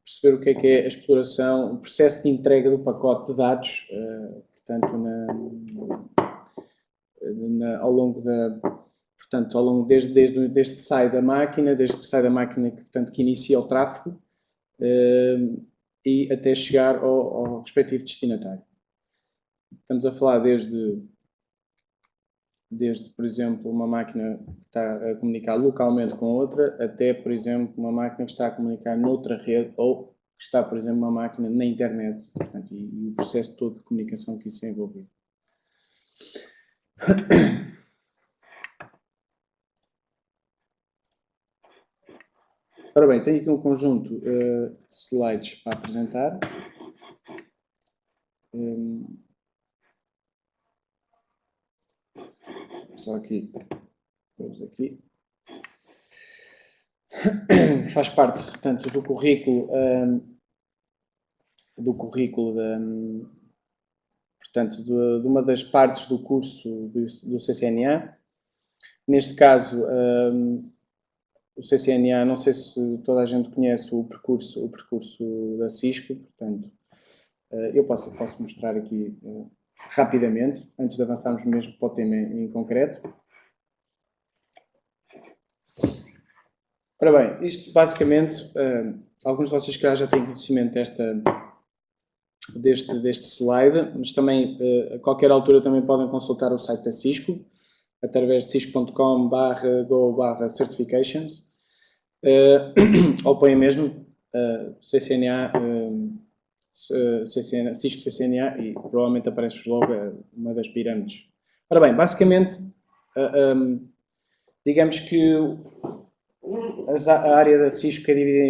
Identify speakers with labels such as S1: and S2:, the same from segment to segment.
S1: perceber o que é a exploração, o processo de entrega do pacote de dados, portanto, ao longo desde que sai da máquina, portanto, que inicia o tráfego, e até chegar ao respectivo destinatário. Estamos a falar desde, por exemplo, uma máquina que está a comunicar localmente com outra, até, por exemplo, uma máquina que está a comunicar noutra rede, ou que está, por exemplo, uma máquina na internet, portanto, e o processo todo de comunicação que isso é envolvido. Ora bem, tenho aqui um conjunto de slides para apresentar. Só aqui, vamos aqui. Faz parte, portanto, do currículo portanto, de uma das partes do curso do CCNA. Neste caso, o CCNA, não sei se toda a gente conhece o percurso da Cisco, portanto, eu posso mostrar aqui rapidamente, antes de avançarmos mesmo para o tema em concreto. Ora bem, isto basicamente, alguns de vocês já têm conhecimento deste slide, mas também a qualquer altura também podem consultar o site da Cisco, através de cisco.com/go/certifications, ou põem mesmo CCNA, Cisco CCNA, e provavelmente aparece logo uma das pirâmides. Ora bem, basicamente, digamos que a área da Cisco é dividida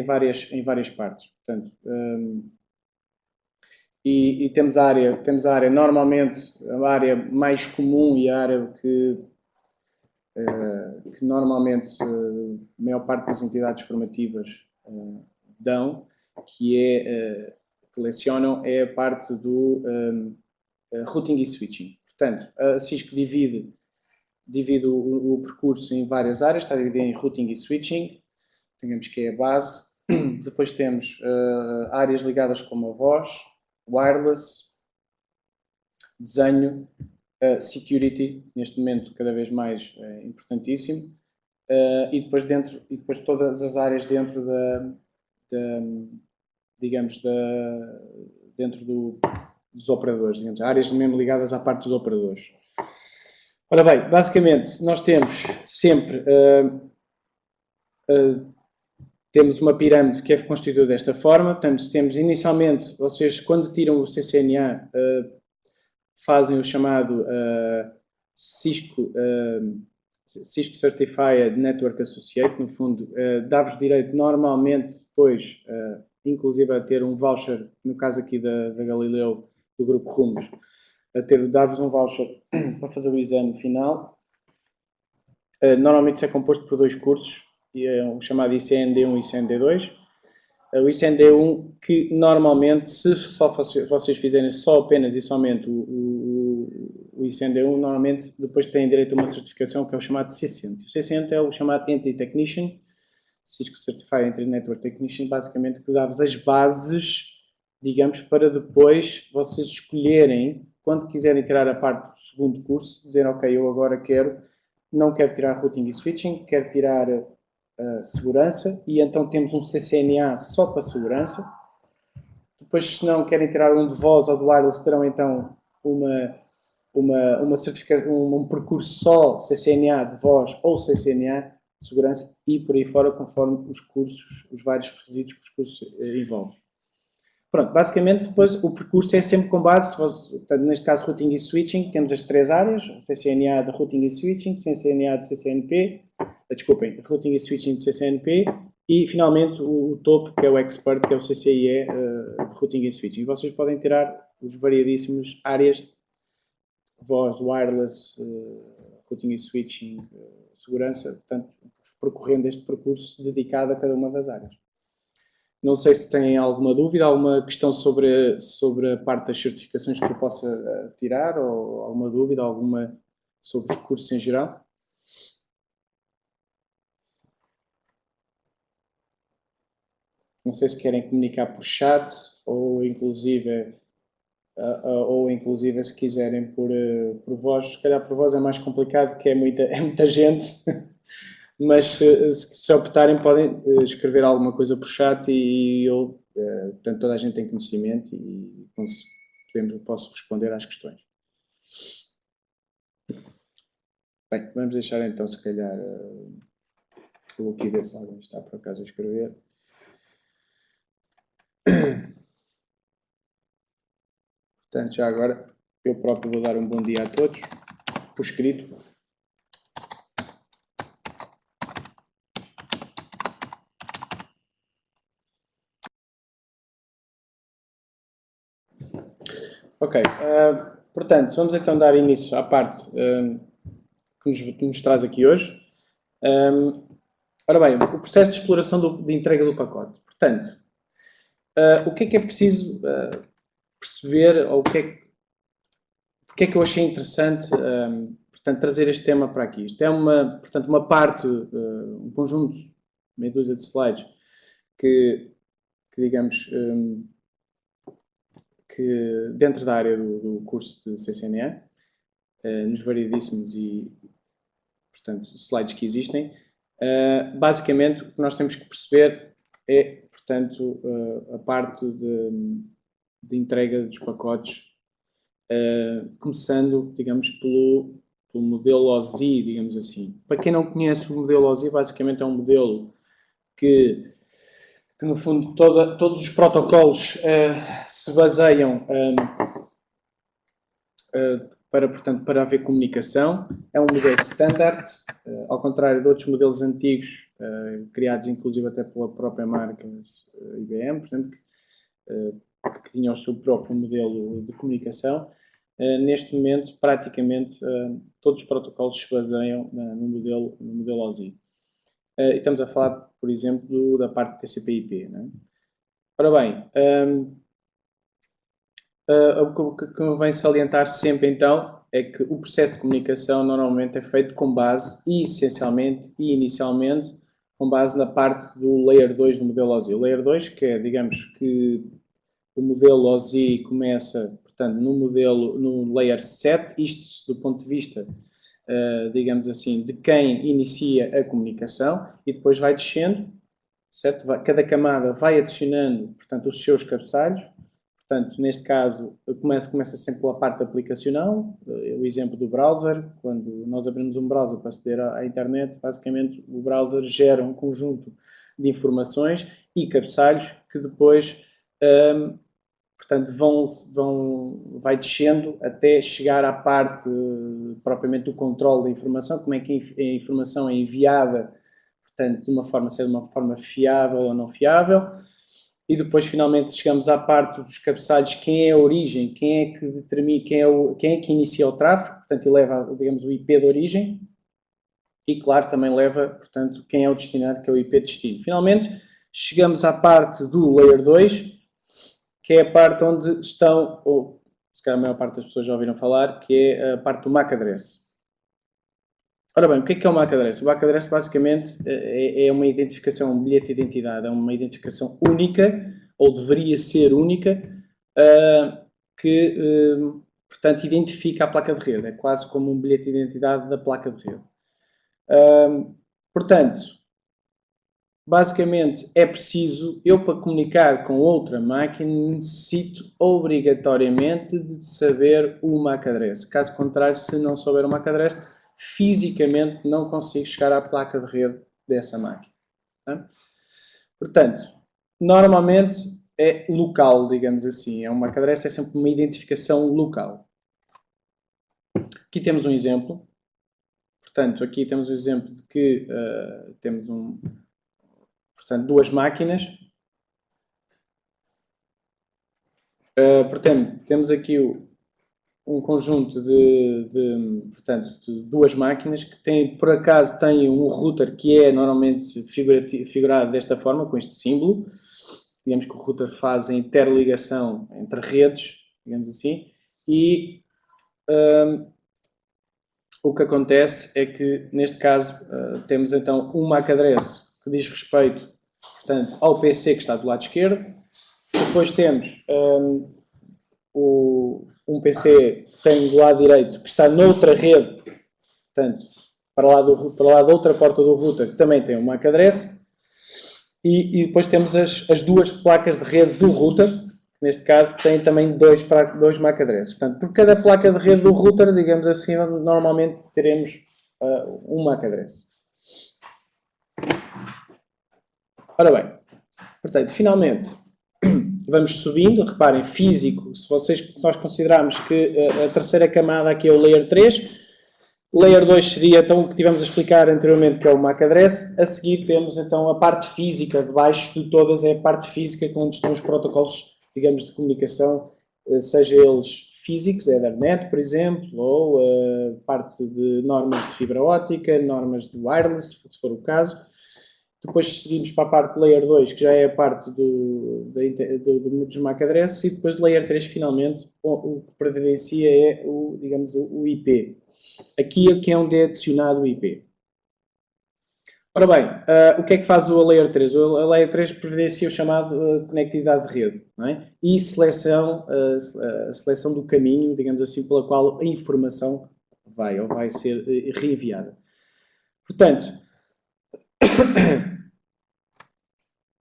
S1: em várias partes. Portanto, e temos a área normalmente, a área mais comum e a área que normalmente a maior parte das entidades formativas dão, que lecionam, é a parte do routing e switching. Portanto, a Cisco divide o percurso em várias áreas, está dividido em routing e switching, digamos que é a base. Depois temos áreas ligadas como a voz, wireless, desenho, security, neste momento cada vez mais importantíssimo, e depois todas as áreas dentro dos operadores, digamos, áreas mesmo ligadas à parte dos operadores. Ora bem, basicamente, nós temos sempre temos uma pirâmide que é constituída desta forma. Portanto, temos inicialmente, vocês quando tiram o CCNA, fazem o chamado Cisco Certified Network Associate, no fundo, dá-vos direito normalmente depois, inclusive a ter um voucher, no caso aqui da Galileu, do Grupo Rumos, dar-vos um voucher para fazer o exame final. Normalmente isso é composto por 2 cursos, o chamado ICND1 e ICND2. O ICND1, que normalmente, se vocês fizerem apenas e somente o ICND1, normalmente depois têm direito a uma certificação que é o chamado C100. O C100 é o chamado Entity Technician, Cisco Certified Entity Network Technician, basicamente que dá-vos as bases, digamos, para depois vocês escolherem, quando quiserem tirar a parte do segundo curso, dizer, ok, eu agora não quero tirar routing e switching, quero tirar segurança, e então temos um CCNA só para segurança. Depois, se não querem tirar um de voz ou do wireless, terão então um percurso só CCNA de voz ou CCNA de segurança, e por aí fora, conforme os vários requisitos que os cursos envolvem. Pronto, basicamente, depois o percurso é sempre com base, portanto, neste caso, routing e switching, temos as 3 áreas, CCNA de routing e switching, CCNA de CCNP, routing e switching de CCNP, e finalmente o topo, que é o expert, que é o CCIE de routing e switching. Vocês podem tirar os variadíssimos áreas de voz, wireless, routing e switching, segurança, portanto, percorrendo este percurso dedicado a cada uma das áreas. Não sei se têm alguma dúvida, alguma questão sobre a parte das certificações que eu possa tirar, ou alguma dúvida, sobre os cursos em geral. não sei se querem comunicar por chat ou inclusive se quiserem por voz. Se calhar por voz é mais complicado, que é muita gente, mas se optarem podem escrever alguma coisa por chat e eu, portanto, toda a gente tem conhecimento e posso responder às questões. Bem, vamos deixar então, se calhar, vou aqui ver se alguém está por acaso a escrever. Portanto, já agora, eu próprio vou dar um bom dia a todos, por escrito. Ok, portanto, vamos então dar início à parte que nos traz aqui hoje. Ora bem, o processo de exploração de entrega do pacote. Portanto, o que é preciso perceber, ou porque é que eu achei interessante, portanto, trazer este tema para aqui. Isto é uma parte, um conjunto, meia dúzia de slides, que digamos, que dentro da área do curso de CCNA, nos variedíssimos e, portanto, slides que existem, basicamente o que nós temos que perceber é, portanto, a parte de entrega dos pacotes, começando, digamos, pelo modelo OSI, digamos assim. Para quem não conhece o modelo OSI, basicamente é um modelo que no fundo todos os protocolos se baseiam para haver comunicação. É um modelo standard, ao contrário de outros modelos antigos, criados inclusive até pela própria marca IBM, portanto, que tinham o seu próprio modelo de comunicação. Neste momento, praticamente, todos os protocolos se baseiam no modelo OSI. E estamos a falar, por exemplo, da parte TCP/IP. Não é? Ora bem, o que convém salientar sempre, então, é que o processo de comunicação normalmente é feito com base, e essencialmente e inicialmente, com base na parte do Layer 2 do modelo OSI. O Layer 2, que é, digamos que o modelo OSI começa, portanto, no Layer 7, isto do ponto de vista, digamos assim, de quem inicia a comunicação, e depois vai descendo, certo? Cada camada vai adicionando, portanto, os seus cabeçalhos. Portanto, neste caso, começa sempre pela parte aplicacional, o exemplo do browser. Quando nós abrimos um browser para aceder à internet, basicamente o browser gera um conjunto de informações e cabeçalhos que depois, portanto, vai descendo até chegar à parte propriamente do controle da informação, como é que a informação é enviada, portanto, de uma forma fiável ou não fiável. E depois, finalmente, chegamos à parte dos cabeçalhos, quem é a origem, quem é que determina, quem é que inicia o tráfego, portanto, ele leva, digamos, o IP de origem, e, claro, também leva, portanto, quem é o destinado, que é o IP de destino. Finalmente, chegamos à parte do Layer 2, que é a parte onde estão, ou se calhar a maior parte das pessoas já ouviram falar, que é a parte do MAC address. Ora bem, o que é o MAC address? O MAC address basicamente é uma identificação, um bilhete de identidade, é uma identificação única, ou deveria ser única, que, portanto, identifica a placa de rede. É quase como um bilhete de identidade da placa de rede. Portanto, basicamente é preciso, eu para comunicar com outra máquina, necessito obrigatoriamente de saber o MAC address. Caso contrário, se não souber o MAC address, fisicamente não consigo chegar à placa de rede dessa máquina. Tá? Portanto, normalmente é local, digamos assim. É um MAC address, é sempre uma identificação local. Aqui temos um exemplo. Portanto, aqui temos um exemplo de que temos portanto, duas máquinas. Portanto, temos aqui um conjunto portanto, de duas máquinas que por acaso têm um router que é normalmente figurado desta forma, com este símbolo. Digamos que o router faz a interligação entre redes, digamos assim, e o que acontece é que, neste caso, temos então um MAC address que diz respeito, portanto, ao PC que está do lado esquerdo. Depois temos um PC que tem do lado direito, que está noutra rede, portanto, para lá da outra porta do router, que também tem um MAC address. E depois temos as duas placas de rede do router, que neste caso têm também dois MAC addresses. Portanto, por cada placa de rede do router, digamos assim, normalmente teremos um MAC address. Ora bem, portanto, finalmente, vamos subindo. Reparem, físico, se nós considerarmos que a terceira camada aqui é o Layer 3, Layer 2 seria então o que tivemos a explicar anteriormente, que é o MAC address. A seguir temos então a parte física, de baixo de todas é a parte física, onde estão os protocolos, digamos, de comunicação, seja eles físicos, Ethernet, por exemplo, ou parte de normas de fibra óptica, normas de wireless, se for o caso. Depois seguimos para a parte de Layer 2, que já é a parte dos MAC addresses, e depois de Layer 3, finalmente, o que previdencia é digamos, o IP. Aqui é que é onde é adicionado o IP. Ora bem, o que é que faz o Layer 3? A Layer 3 previdencia o chamado conectividade de rede, não é? E a seleção do caminho, digamos assim, pela qual a informação vai ser reenviada. Portanto,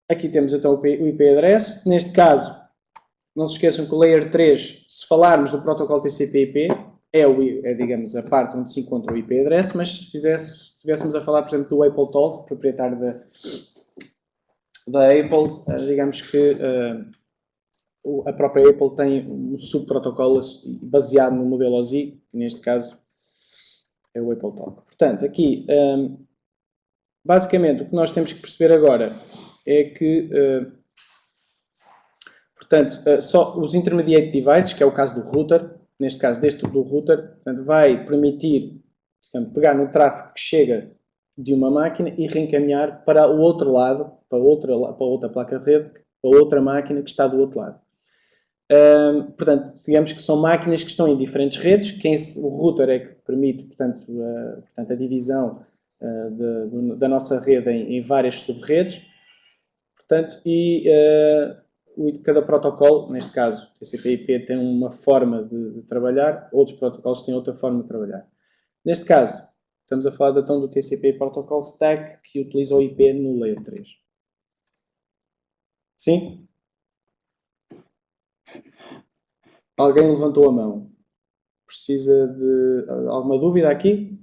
S1: aqui temos então o IP address. Neste caso, não se esqueçam que o Layer 3, se falarmos do protocolo TCP/IP, digamos, a parte onde se encontra o IP address, mas se estivéssemos a falar, por exemplo, do Apple Talk, proprietário da Apple, digamos que a própria Apple tem um subprotocolo baseado no modelo OSI, que neste caso é o Apple Talk. Portanto, aqui, basicamente, o que nós temos que perceber agora é que, portanto, só os intermediate devices, que é o caso do router, neste caso do router, portanto, vai permitir, portanto, pegar no tráfego que chega de uma máquina e reencaminhar para o outro lado, para outra placa de rede, para outra máquina que está do outro lado. Portanto, digamos que são máquinas que estão em diferentes redes. O router é que permite, portanto, a divisão da nossa rede em várias sub-redes. Portanto, cada protocolo, neste caso, o TCP/IP tem uma forma de trabalhar, outros protocolos têm outra forma de trabalhar. Neste caso, estamos a falar então do TCP Protocol Stack, que utiliza o IP no Layer 3. Sim? Alguém levantou a mão. Precisa de alguma dúvida aqui?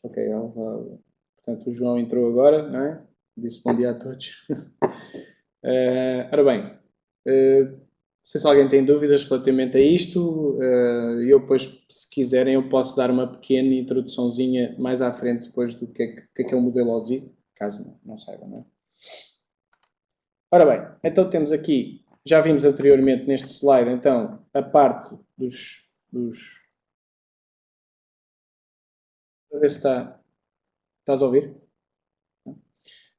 S1: Ok, portanto o João entrou agora, não é? Disse bom dia a todos. Ora bem, não sei se alguém tem dúvidas relativamente a isto. Eu depois, se quiserem, eu posso dar uma pequena introduçãozinha mais à frente depois do que é o modelo OSI, caso não saibam, não é? Ora bem, então temos aqui, já vimos anteriormente neste slide, então, a parte dos para ver se estás a ouvir?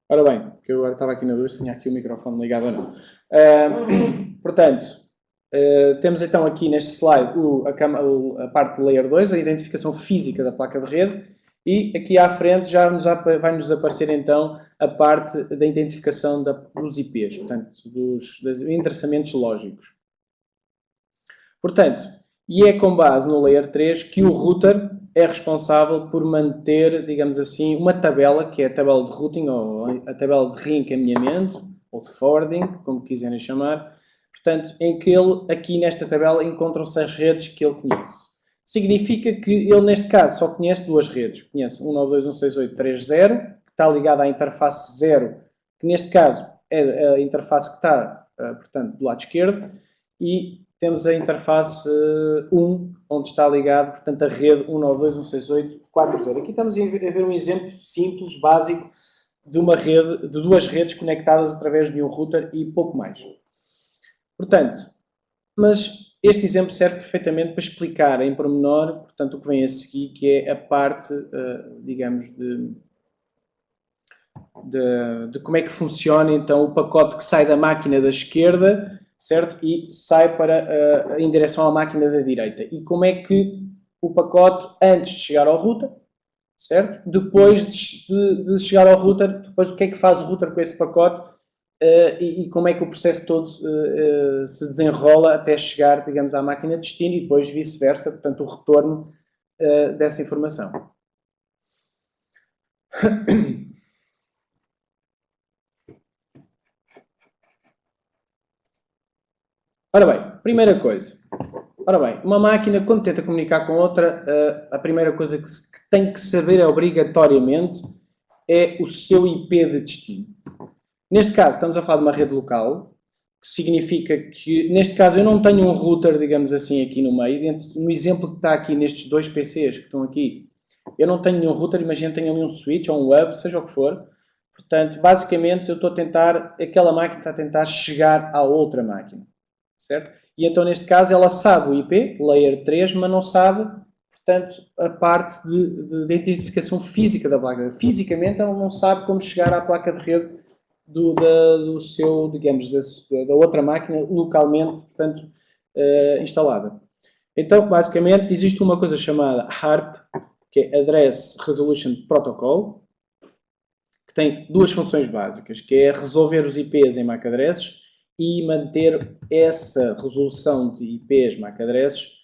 S1: Ora bem, porque eu agora estava aqui na dúvida se tinha aqui o microfone ligado ou não. Portanto, temos então aqui neste slide a parte de Layer 2, a identificação física da placa de rede, e aqui à frente já vai-nos aparecer então a parte da identificação dos IPs, portanto, dos endereçamentos lógicos. Portanto, e é com base no Layer 3 que o router é responsável por manter, digamos assim, uma tabela, que é a tabela de routing, ou a tabela de reencaminhamento, ou de forwarding, como quiserem chamar. Portanto, em que ele, aqui nesta tabela, encontram-se as redes que ele conhece. Significa que ele, neste caso, só conhece duas redes. Conhece 192.168.3.0, que está ligada à interface 0, que neste caso é a interface que está, portanto, do lado esquerdo, e temos a interface 1, onde está ligado, portanto, a rede 192.168.4.0. Aqui estamos a ver um exemplo simples, básico, de duas redes conectadas através de um router e pouco mais. Portanto, mas Este exemplo serve perfeitamente para explicar em pormenor, portanto, o que vem a seguir, que é a parte, digamos, de como é que funciona, então, o pacote que sai da máquina da esquerda, certo? E sai em direção à máquina da direita. E como é que o pacote, antes de chegar ao router, certo? Depois de chegar ao router, depois o que é que faz o router com esse pacote e como é que o processo todo se desenrola até chegar, digamos, à máquina de destino e depois vice-versa, portanto, o retorno dessa informação. Ora bem, primeira coisa. Ora bem, uma máquina, quando tenta comunicar com outra, a primeira coisa que tem que saber obrigatoriamente é o seu IP de destino. Neste caso, estamos a falar de uma rede local, que significa que, neste caso, eu não tenho um router, digamos assim, aqui no meio. No exemplo que está aqui nestes dois PCs que estão aqui, eu não tenho nenhum router, imagina que tenho ali um switch ou um hub, seja o que for. Portanto, basicamente, eu estou a tentar, aquela máquina está a tentar chegar à outra máquina, certo? E então, neste caso, ela sabe o IP, layer 3, mas não sabe, portanto, a parte de identificação física da placa. Fisicamente, ela não sabe como chegar à placa de rede do seu, digamos, da outra máquina localmente, portanto, instalada. Então, basicamente, existe uma coisa chamada HARP, que é Address Resolution Protocol, que tem duas funções básicas, que é resolver os IPs em MAC addresses e manter essa resolução de IPs MAC addresses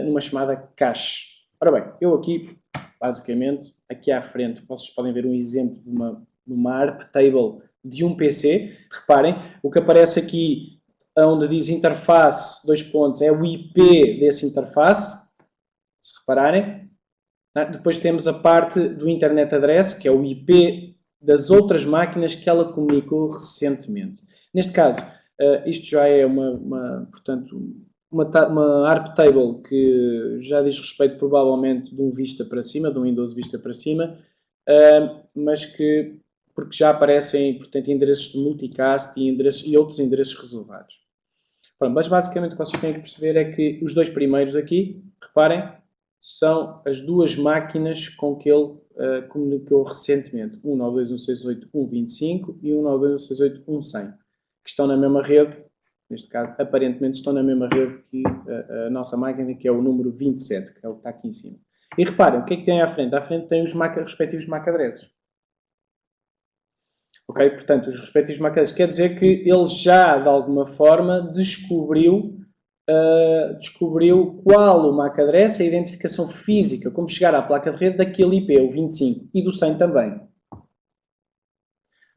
S1: numa chamada cache. Ora bem, eu aqui, basicamente, aqui à frente, vocês podem ver um exemplo de uma ARP table de um PC. Reparem, o que aparece aqui, onde diz interface, dois pontos, é o IP desse interface, se repararem. Depois temos a parte do Internet Address, que é o IP das outras máquinas que ela comunicou recentemente. Neste caso, isto já é portanto, uma ARP table que já diz respeito provavelmente de um Vista para cima, de um Windows Vista para cima, mas que, porque já aparecem, portanto, endereços de multicast e outros endereços reservados. Bom, mas basicamente o que vocês têm que perceber é que os dois primeiros aqui, reparem, são as duas máquinas com que ele comunicou recentemente, 192.168.1.25 e 192.168.1.100, que estão na mesma rede, neste caso, aparentemente estão na mesma rede que a nossa máquina, que é o número 27, que é o que está aqui em cima. E reparem, o que é que tem à frente? À frente tem os respectivos MAC addresses. Ok? Portanto, os respectivos MAC addresses quer dizer que ele já, de alguma forma, descobriu qual o MAC address, a identificação física, como chegar à placa de rede daquele IP, o 25, e do 100 também.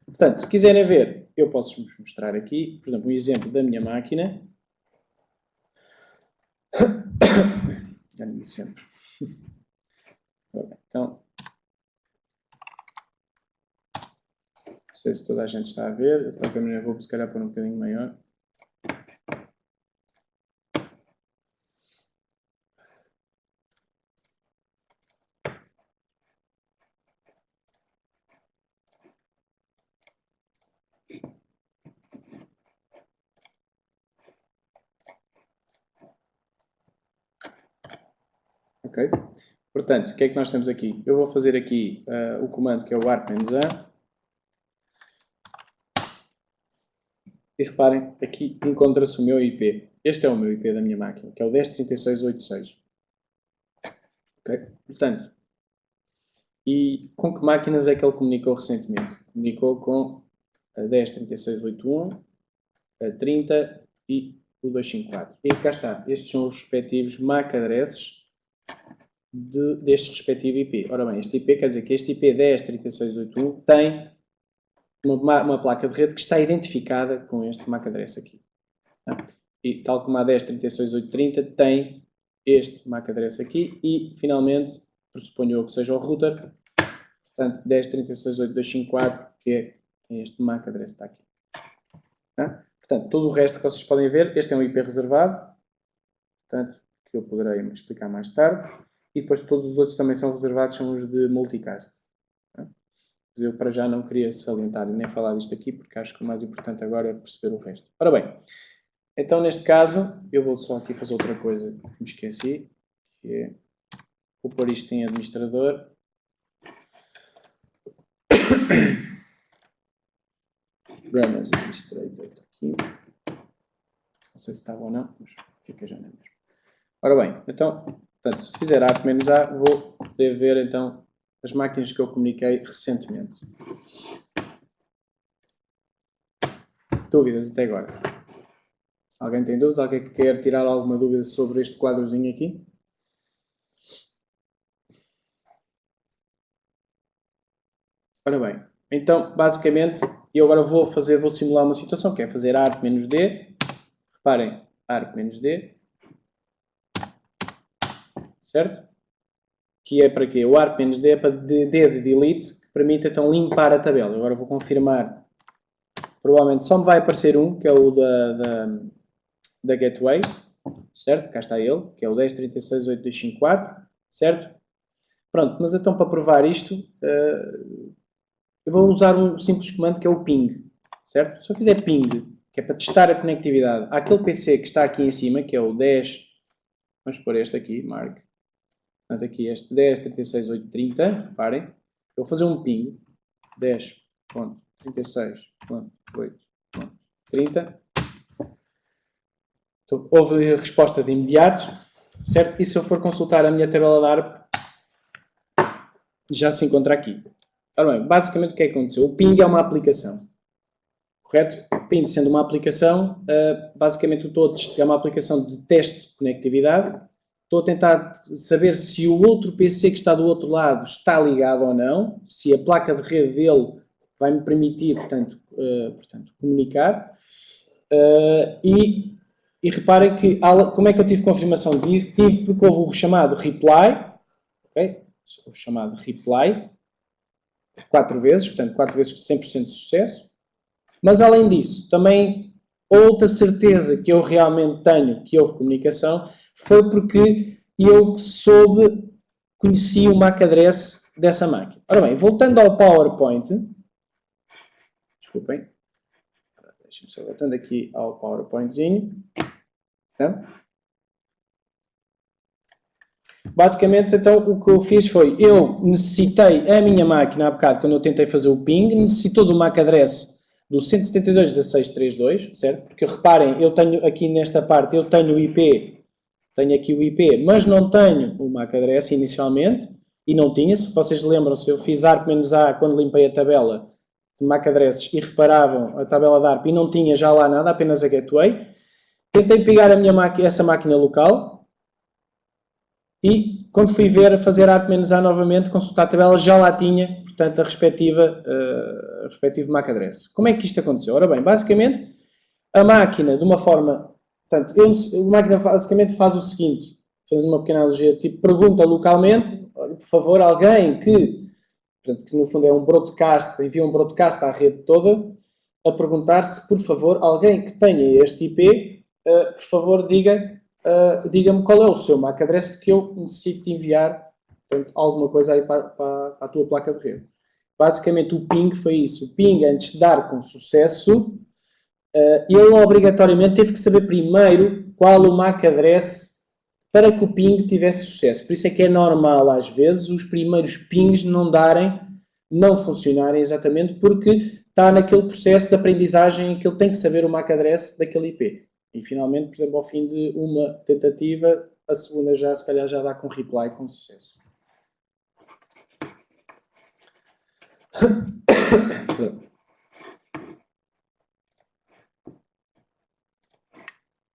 S1: Portanto, se quiserem ver, eu posso-vos mostrar aqui, por exemplo, um exemplo da minha máquina. Engano-me sempre. Então, não sei se toda a gente está a ver, de qualquer maneira vou se calhar pôr um bocadinho maior. Ok? Portanto, o que é que nós temos aqui? Eu vou fazer aqui o comando que é o arp-a. E reparem, aqui encontra-se o meu IP. Este é o meu IP da minha máquina, que é o 10.36.86. Ok? Portanto, e com que máquinas é que ele comunicou recentemente? Comunicou com a 10.36.81, a 30 e o 254. E cá está. Estes são os respectivos MAC addresses deste respectivo IP. Ora bem, este IP quer dizer que este IP 10.36.81 tem uma placa de rede que está identificada com este MAC address aqui. E tal como a 10.36.830 tem este MAC address aqui e, finalmente, pressuponho que seja o router, portanto, 10.36.8.254, que é este MAC address que está aqui. Portanto, todo o resto que vocês podem ver, este é um IP reservado, portanto, que eu poderei explicar mais tarde, e depois todos os outros também são reservados, são os de multicast. Eu para já não queria salientar nem falar disto aqui, porque acho que o mais importante agora é perceber o resto. Ora bem, Então, neste caso, eu vou só aqui fazer outra coisa que me esqueci, que é vou pôr isto em administrador. Run as administrator aqui. Não sei se estava ou não, mas fica já na mesma. Ora bem, então, portanto, se fizer ARP-A, vou poder ver então as máquinas que eu comuniquei recentemente. Dúvidas até agora? Alguém tem dúvidas? Alguém que quer tirar alguma dúvida sobre este quadrozinho aqui? Ora bem, então, basicamente, eu agora vou simular uma situação, que é fazer ARP-D. Reparem, ARP-D. Certo? Que é para quê? O ARP-D é para D de delete, que permite então limpar a tabela. Agora vou confirmar. Provavelmente só me vai aparecer um, que é o da Gateway. Certo? Cá está ele, que é o 10.36.8.254. Certo? Pronto, mas então para provar isto, eu vou usar um simples comando que é o ping. Certo? Se eu fizer ping, que é para testar a conectividade àquele PC que está aqui em cima, que é o 10... Vamos pôr este aqui, Mark. Portanto, aqui este 10.36.8.30, reparem, eu vou fazer um ping, 10.36.8.30. Então, houve a resposta de imediato, certo? E se eu for consultar a minha tabela de ARP, já se encontra aqui. Ora bem, basicamente o que é que aconteceu? O ping é uma aplicação, correto? O ping sendo uma aplicação, basicamente é uma aplicação de teste de conectividade. Estou a tentar saber se o outro PC que está do outro lado está ligado ou não, se a placa de rede dele vai me permitir, portanto comunicar. E reparem que, como é que eu tive confirmação disso? Tive porque houve o chamado reply, okay? O chamado reply, 4 vezes, portanto 4 vezes com 100% de sucesso. Mas além disso, também outra certeza que eu realmente tenho que houve comunicação foi porque eu conheci o MAC address dessa máquina. Ora bem, voltando ao PowerPoint, desculpem, deixem-me só voltando aqui ao PowerPointzinho. Tá? Basicamente, então, o que eu fiz foi, eu necessitei a minha máquina, há bocado, quando eu tentei fazer o ping, necessitou do MAC address do 172.16.32, certo? Porque reparem, eu tenho aqui nesta parte, eu tenho o IP, tenho aqui o IP, mas não tenho o MAC address inicialmente, e não tinha, se vocês lembram-se, eu fiz ARP-A quando limpei a tabela de MAC addresses e reparavam a tabela de ARP e não tinha já lá nada, apenas a gateway. Tentei pegar essa máquina local e quando fui ver, fazer ARP-A novamente, consultar a tabela, já lá tinha, portanto, a respectivo MAC address. Como é que isto aconteceu? Ora bem, basicamente, a máquina, de uma forma... Portanto, a máquina basicamente faz o seguinte, fazendo uma pequena analogia, tipo, pergunta localmente, por favor, alguém que no fundo é um broadcast, envia um broadcast à rede toda, a perguntar se, por favor, alguém que tenha este IP, por favor, diga-me qual é o seu MAC address, porque eu necessito de enviar, portanto, alguma coisa aí para a tua placa de rede. Basicamente, o ping foi isso. O ping, antes de dar com sucesso, ele obrigatoriamente teve que saber primeiro qual o MAC address para que o ping tivesse sucesso. Por isso é que é normal, às vezes, os primeiros pings não funcionarem exatamente porque está naquele processo de aprendizagem em que ele tem que saber o MAC address daquele IP. E, finalmente, por exemplo, ao fim de uma tentativa, a segunda já, se calhar, já dá com reply com sucesso.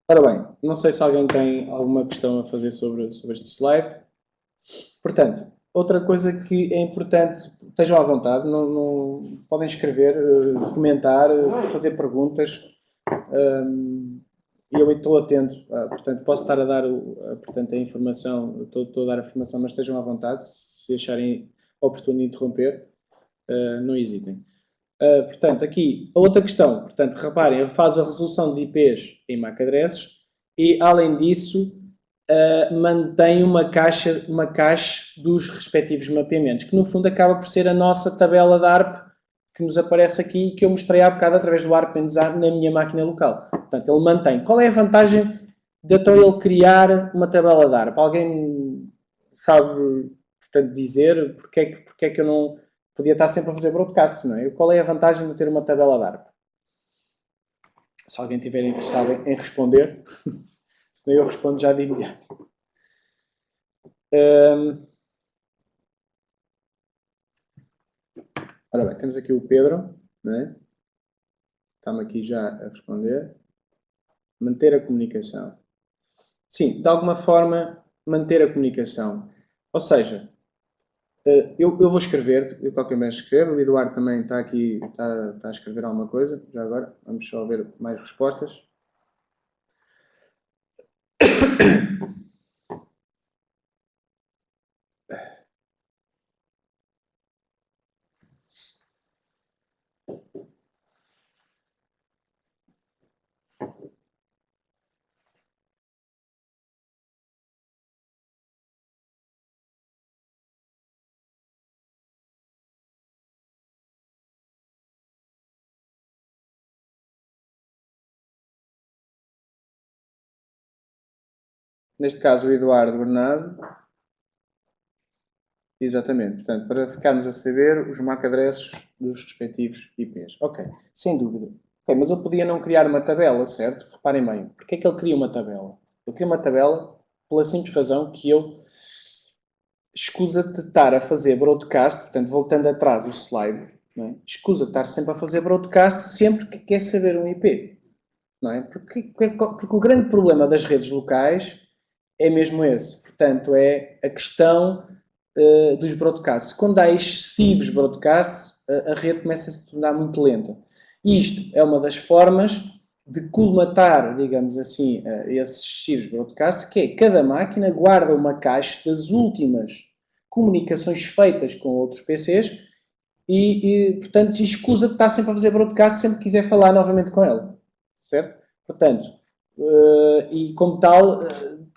S1: Ora bem, não sei se alguém tem alguma questão a fazer sobre este slide. Portanto, outra coisa que é importante, estejam à vontade, não podem escrever, comentar, fazer perguntas. E eu estou atento, portanto, posso estar a dar portanto, a informação, estou a dar a informação, mas estejam à vontade, se acharem oportuno interromper, não hesitem. Portanto, aqui, a outra questão, portanto, reparem, faz a resolução de IPs em MAC addresses e, além disso, mantém uma cache dos respectivos mapeamentos, que no fundo acaba por ser a nossa tabela de ARP que nos aparece aqui e que eu mostrei há bocado através do ARP-NSA na minha máquina local. Portanto, ele mantém. Qual é a vantagem de então ele criar uma tabela de ARP? Alguém sabe, portanto, dizer porque é que eu não podia estar sempre a fazer broadcasts, não é? Qual é a vantagem de ter uma tabela de ARP? Se alguém estiver interessado em responder, senão eu respondo já de imediato. Ora bem, temos aqui o Pedro, não é? Está-me aqui já a responder. Manter a comunicação. Sim, de alguma forma, manter a comunicação. Ou seja, eu vou escrever, eu qualquer vez escrevo, o Eduardo também está aqui, está a escrever alguma coisa, já agora, vamos só ver mais respostas. Neste caso, o Eduardo Bernardo. Exatamente. Portanto, para ficarmos a saber os MAC addresses dos respectivos IPs. Ok, sem dúvida. Ok, mas eu podia não criar uma tabela, certo? Reparem bem. Porquê é que ele cria uma tabela? Ele cria uma tabela pela simples razão que eu escusa de estar a fazer broadcast, portanto, voltando atrás o slide, não é? Escusa de estar sempre a fazer broadcast sempre que quer saber um IP. Não é? Porque o grande problema das redes locais é mesmo esse. Portanto, é a questão dos broadcasts. Quando há excessivos broadcasts, a rede começa a se tornar muito lenta. E isto é uma das formas de colmatar, digamos assim, esses excessivos broadcasts, que é cada máquina guarda uma caixa das últimas comunicações feitas com outros PCs e portanto, escusa de estar sempre a fazer broadcast sempre que quiser falar novamente com ela. Certo? Portanto, e como tal,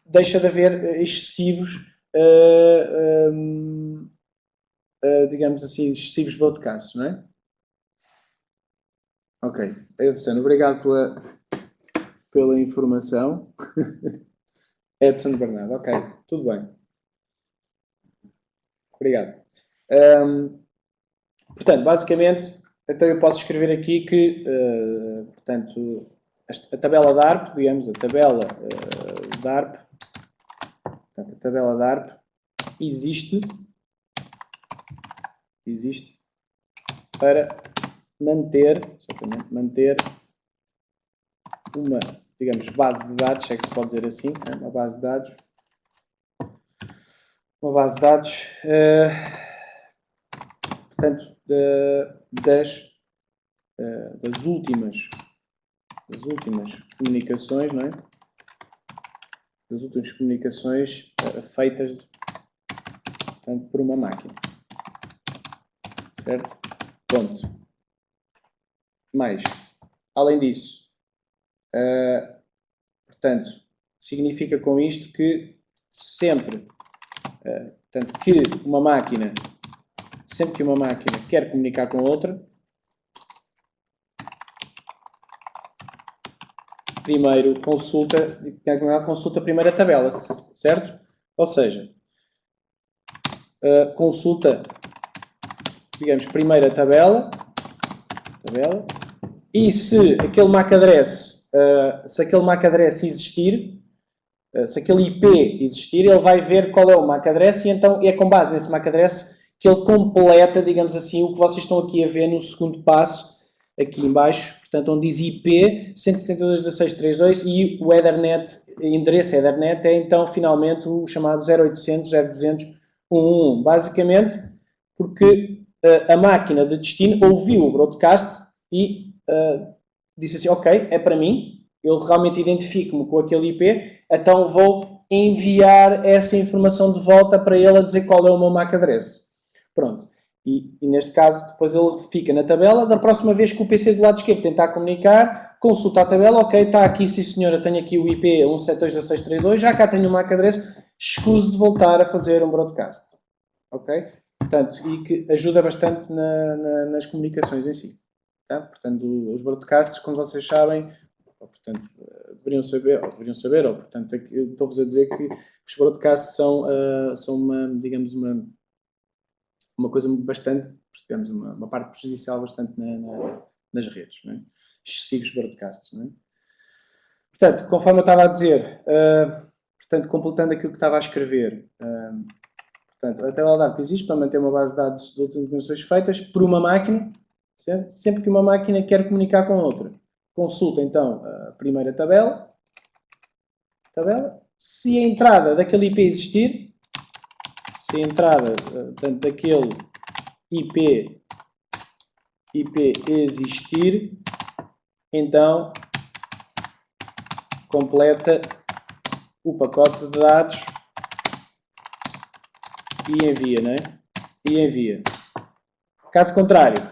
S1: deixa de haver excessivos digamos assim, excessivos broadcasts, não é? Ok. Edson, obrigado pela informação. Edson Bernardo, ok. Tudo bem. Obrigado. Portanto, basicamente, então eu posso escrever aqui que, portanto, a tabela da ARP, digamos, a tabela da ARP, portanto, a tabela da ARP existe para manter uma, digamos, base de dados, se é que se pode dizer assim, uma base de dados, portanto, das últimas comunicações, não é? Das últimas comunicações feitas, portanto, por uma máquina. Certo? Ponto. Mais, além disso, portanto, significa com isto que sempre, portanto, que uma máquina, sempre que uma máquina quer comunicar com outra, primeiro consulta primeiro a tabela, certo? Ou seja, consulta, digamos, primeiro a tabela, e se aquele MAC address existir, se aquele IP existir, ele vai ver qual é o MAC address e então é com base nesse MAC address que ele completa, digamos assim, o que vocês estão aqui a ver no segundo passo, aqui em baixo, portanto, onde diz IP 172.16.32 e o Ethernet, endereço Ethernet é então finalmente o chamado 0800 0200 111. Basicamente, porque a máquina de destino ouviu o broadcast e disse assim, ok, é para mim, eu realmente identifico-me com aquele IP, então vou enviar essa informação de volta para ele a dizer qual é o meu MAC address. Pronto. E neste caso, depois ele fica na tabela. Da próxima vez que o PC do lado esquerdo tentar comunicar, consulta a tabela. Ok, está aqui, sim senhora, tenho aqui o IP 172.16.32, já cá tenho o MAC address, escuso de voltar a fazer um broadcast. Ok? Portanto, e que ajuda bastante nas comunicações em si. Tá? Portanto, os broadcasts, como vocês sabem, portanto, deveriam saber, ou portanto, estou-vos a dizer que os broadcasts são uma, digamos, uma coisa bastante, digamos, uma parte prejudicial bastante nas redes, não é? Excessivos broadcasts, não é? Portanto, conforme eu estava a dizer, portanto, completando aquilo que estava a escrever, portanto, a tabela DARP existe para manter uma base de dados de últimas informações feitas por uma máquina, certo? Sempre que uma máquina quer comunicar com outra. Consulta, então, a primeira tabela. Se a entrada daquele IP existir, se a entrada, portanto, daquele IP existir, então completa o pacote de dados e envia, não é? E envia. Caso contrário,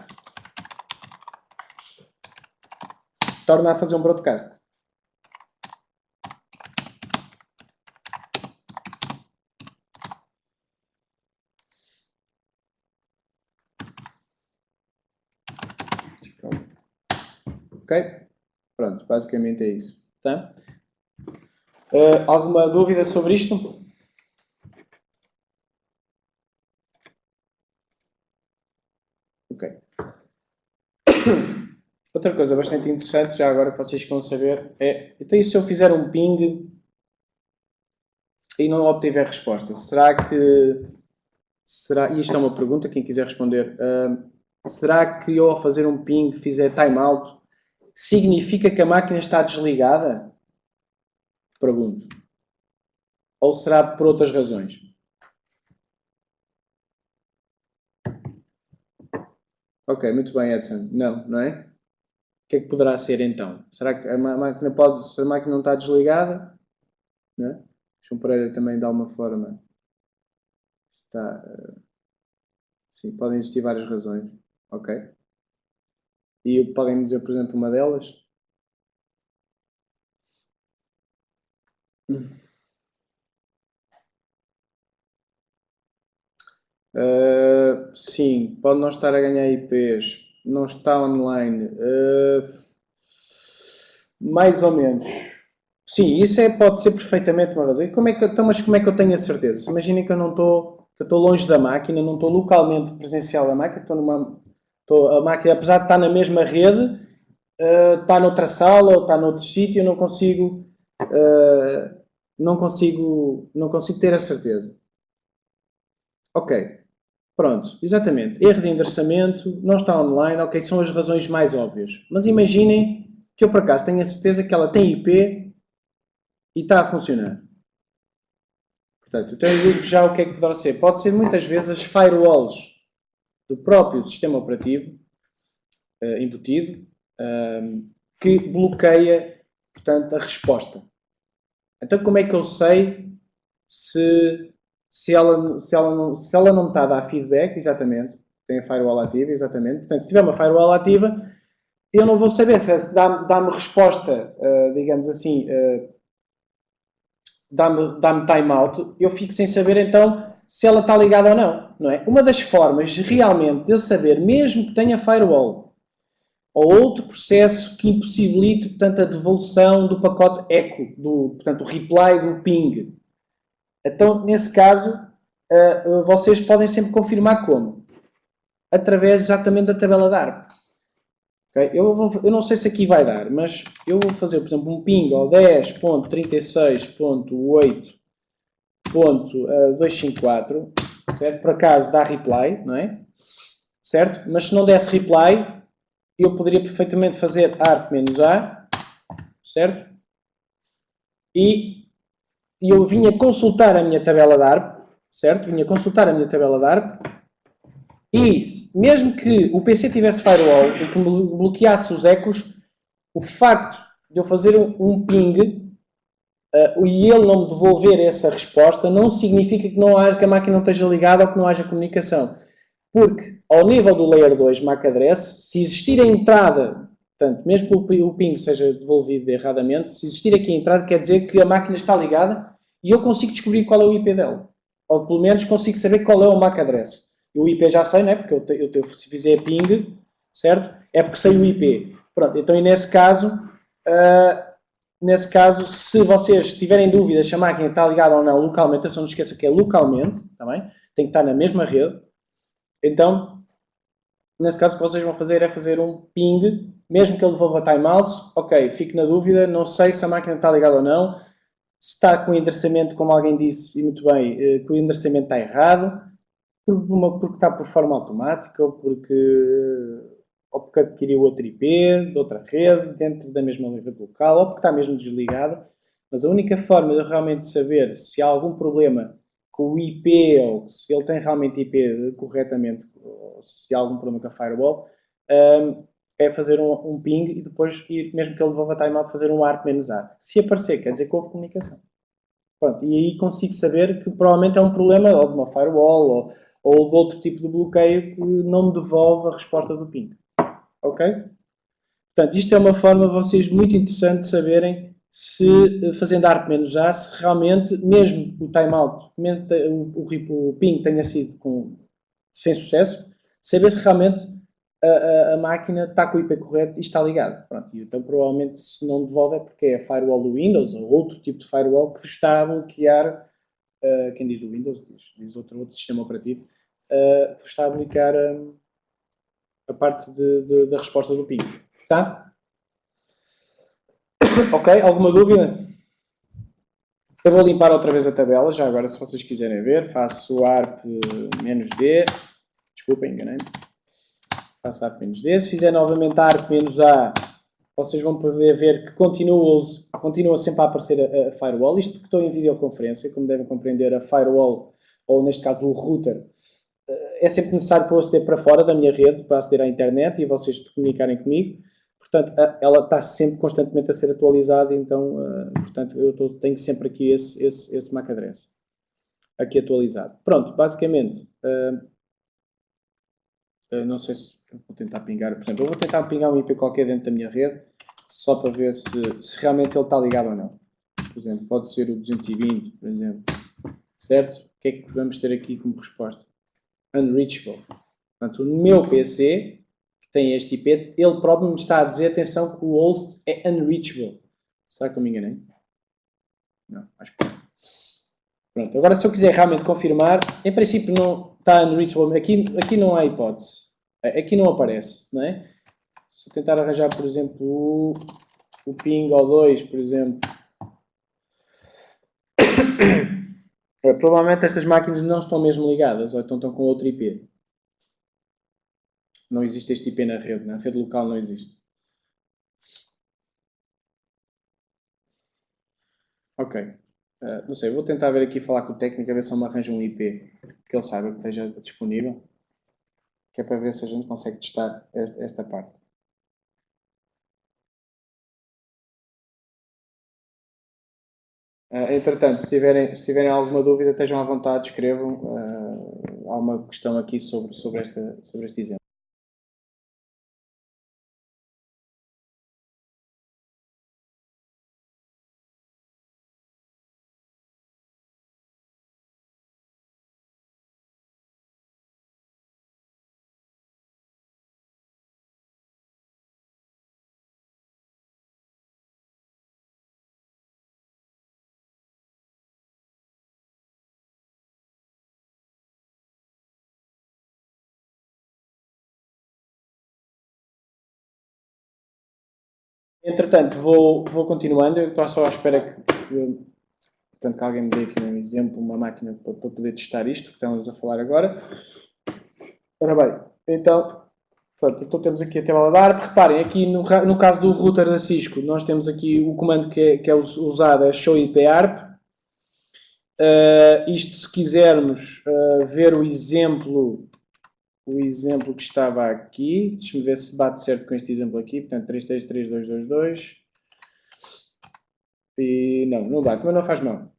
S1: torna a fazer um broadcast. Ok? Pronto, basicamente é isso. Tá? Alguma dúvida sobre isto? Ok. Outra coisa bastante interessante, já agora que vocês vão saber, é, então e se eu fizer um ping e não obtiver resposta? E isto é uma pergunta, quem quiser responder, será que eu ao fazer um ping fizer timeout, significa que a máquina está desligada? Pergunto. Ou será por outras razões? Ok, muito bem, Edson. Não é? O que é que poderá ser então? Será que a máquina se a máquina não está desligada, não é? João Pereira também dá uma forma. Sim, podem existir várias razões. Ok. E podem me dizer, por exemplo, uma delas? Sim, pode não estar a ganhar IPs, não está online, mais ou menos. Sim, isso pode ser perfeitamente uma razão. E mas como é que eu tenho a certeza? Imaginem que eu não estou longe da máquina, não estou localmente presencial da máquina, a máquina, apesar de estar na mesma rede, está noutra sala ou está noutro sítio, eu não consigo ter a certeza. Ok. Pronto, exatamente. Erro de endereçamento, não está online, ok, são as razões mais óbvias. Mas imaginem que eu por acaso tenho a certeza que ela tem IP e está a funcionar. Portanto, então eu digo já o que é que poderá ser. Pode ser muitas vezes as firewalls do próprio sistema operativo embutido que bloqueia, portanto, a resposta. Então como é que eu sei se ela não me está a dar feedback, exatamente, tem a firewall ativa, exatamente. Portanto, se tiver uma firewall ativa, eu não vou saber se dá-me resposta, digamos assim, dá-me timeout, eu fico sem saber então se ela está ligada ou não é? Uma das formas realmente de eu saber, mesmo que tenha firewall, ou outro processo que impossibilite, portanto, a devolução do pacote echo, portanto, o reply do ping. Então, nesse caso, vocês podem sempre confirmar como? Através exatamente da tabela DARP. Okay? Eu não sei se aqui vai dar, mas eu vou fazer, por exemplo, um ping ao 10.36.8.254, certo? Por acaso dá reply, não é? Certo? Mas se não desse reply, eu poderia perfeitamente fazer ARP-A, certo? E eu vinha consultar a minha tabela DARP, certo? Vinha consultar a minha tabela DARP e, mesmo que o PC tivesse firewall e que me bloqueasse os ecos, o facto de eu fazer um ping e ele não me devolver essa resposta não significa que a máquina não esteja ligada ou que não haja comunicação. Porque, ao nível do Layer 2 MAC Address, se existir a entrada, portanto, mesmo que o ping seja devolvido erradamente, se existir aqui a entrada, quer dizer que a máquina está ligada e eu consigo descobrir qual é o IP dela. Ou, pelo menos, consigo saber qual é o MAC Address. O IP já sei, né? Porque se fizer ping, certo? É porque sei o IP. Pronto, então e nesse caso, se vocês tiverem dúvidas se a máquina está ligada ou não localmente, não se esqueça que é localmente, tá bem? Tem que estar na mesma rede. Então, nesse caso, o que vocês vão fazer é fazer um ping, mesmo que ele devolva timeout. Ok, fico na dúvida, não sei se a máquina está ligada ou não, se está com o endereçamento, como alguém disse, e muito bem, que o endereçamento está errado, porque está por forma automática, ou porque adquiriu outro IP de outra rede, dentro da mesma rede local, ou porque está mesmo desligado. Mas a única forma de realmente saber se há algum problema com o IP, ou se ele tem realmente IP corretamente, ou se há algum problema com a firewall, é fazer um ping e depois, mesmo que ele devolva timeout, fazer um ARP-A. Se aparecer, quer dizer que houve comunicação. Pronto, e aí consigo saber que provavelmente é um problema ou de uma firewall ou de outro tipo de bloqueio que não me devolve a resposta do ping. Ok? Portanto, isto é uma forma de vocês muito interessante de saberem se, fazendo ARP-A, se realmente, mesmo o timeout, o ping tenha sido sem sucesso, saber se realmente a máquina está com o IP correto e está ligada. Pronto, e então, provavelmente, se não devolve é porque é a firewall do Windows ou outro tipo de firewall que está a bloquear, quem diz do Windows, diz outro sistema operativo, está a bloquear a parte da resposta do ping. Tá? Ok? Alguma dúvida? Eu vou limpar outra vez a tabela, já agora, se vocês quiserem ver. Faço ARP-D. Desculpem, enganei-me. Faço ARP-D. Se fizer novamente ARP-A, vocês vão poder ver que continua sempre a aparecer a firewall. Isto porque estou em videoconferência, como devem compreender, a firewall, ou neste caso o router, é sempre necessário para eu aceder para fora da minha rede, para aceder à internet e vocês comunicarem comigo. Portanto, ela está sempre constantemente a ser atualizada, então, portanto, eu tenho sempre aqui esse MAC address aqui atualizado. Pronto, basicamente, não sei se vou tentar pingar, por exemplo, eu vou tentar pingar um IP qualquer dentro da minha rede, só para ver se realmente ele está ligado ou não. Por exemplo, pode ser o 220, por exemplo, certo? O que é que vamos ter aqui como resposta? Unreachable. Portanto, o meu PC, que tem este IP, ele próprio me está a dizer, atenção, que o host é unreachable. Será que eu me enganei? Não, acho que não. Pronto, agora se eu quiser realmente confirmar, em princípio não está unreachable, aqui não há hipótese. Aqui não aparece, não é? Se eu tentar arranjar, por exemplo, o ping O2, por exemplo, provavelmente estas máquinas não estão mesmo ligadas, ou então estão com outro IP. Não existe este IP na rede local não existe. Ok. Não sei, vou tentar ver aqui, falar com o técnico, a ver se ele me arranja um IP que ele saiba que esteja disponível, que é para ver se a gente consegue testar esta parte. Entretanto, se tiverem alguma dúvida, estejam à vontade, escrevam. Há uma questão aqui sobre este exemplo. Entretanto, vou continuando. Eu estou só à espera que alguém me dê aqui um exemplo, uma máquina para poder testar isto, que estamos a falar agora. Ora bem, então, pronto, então temos aqui a tabela da ARP. Reparem, aqui no caso do router da Cisco, nós temos aqui o comando que é usado, é show IP ARP. Isto, se quisermos ver o exemplo que estava aqui, deixa-me ver se bate certo com este exemplo aqui, portanto 3332222, e não bate, mas não faz mal.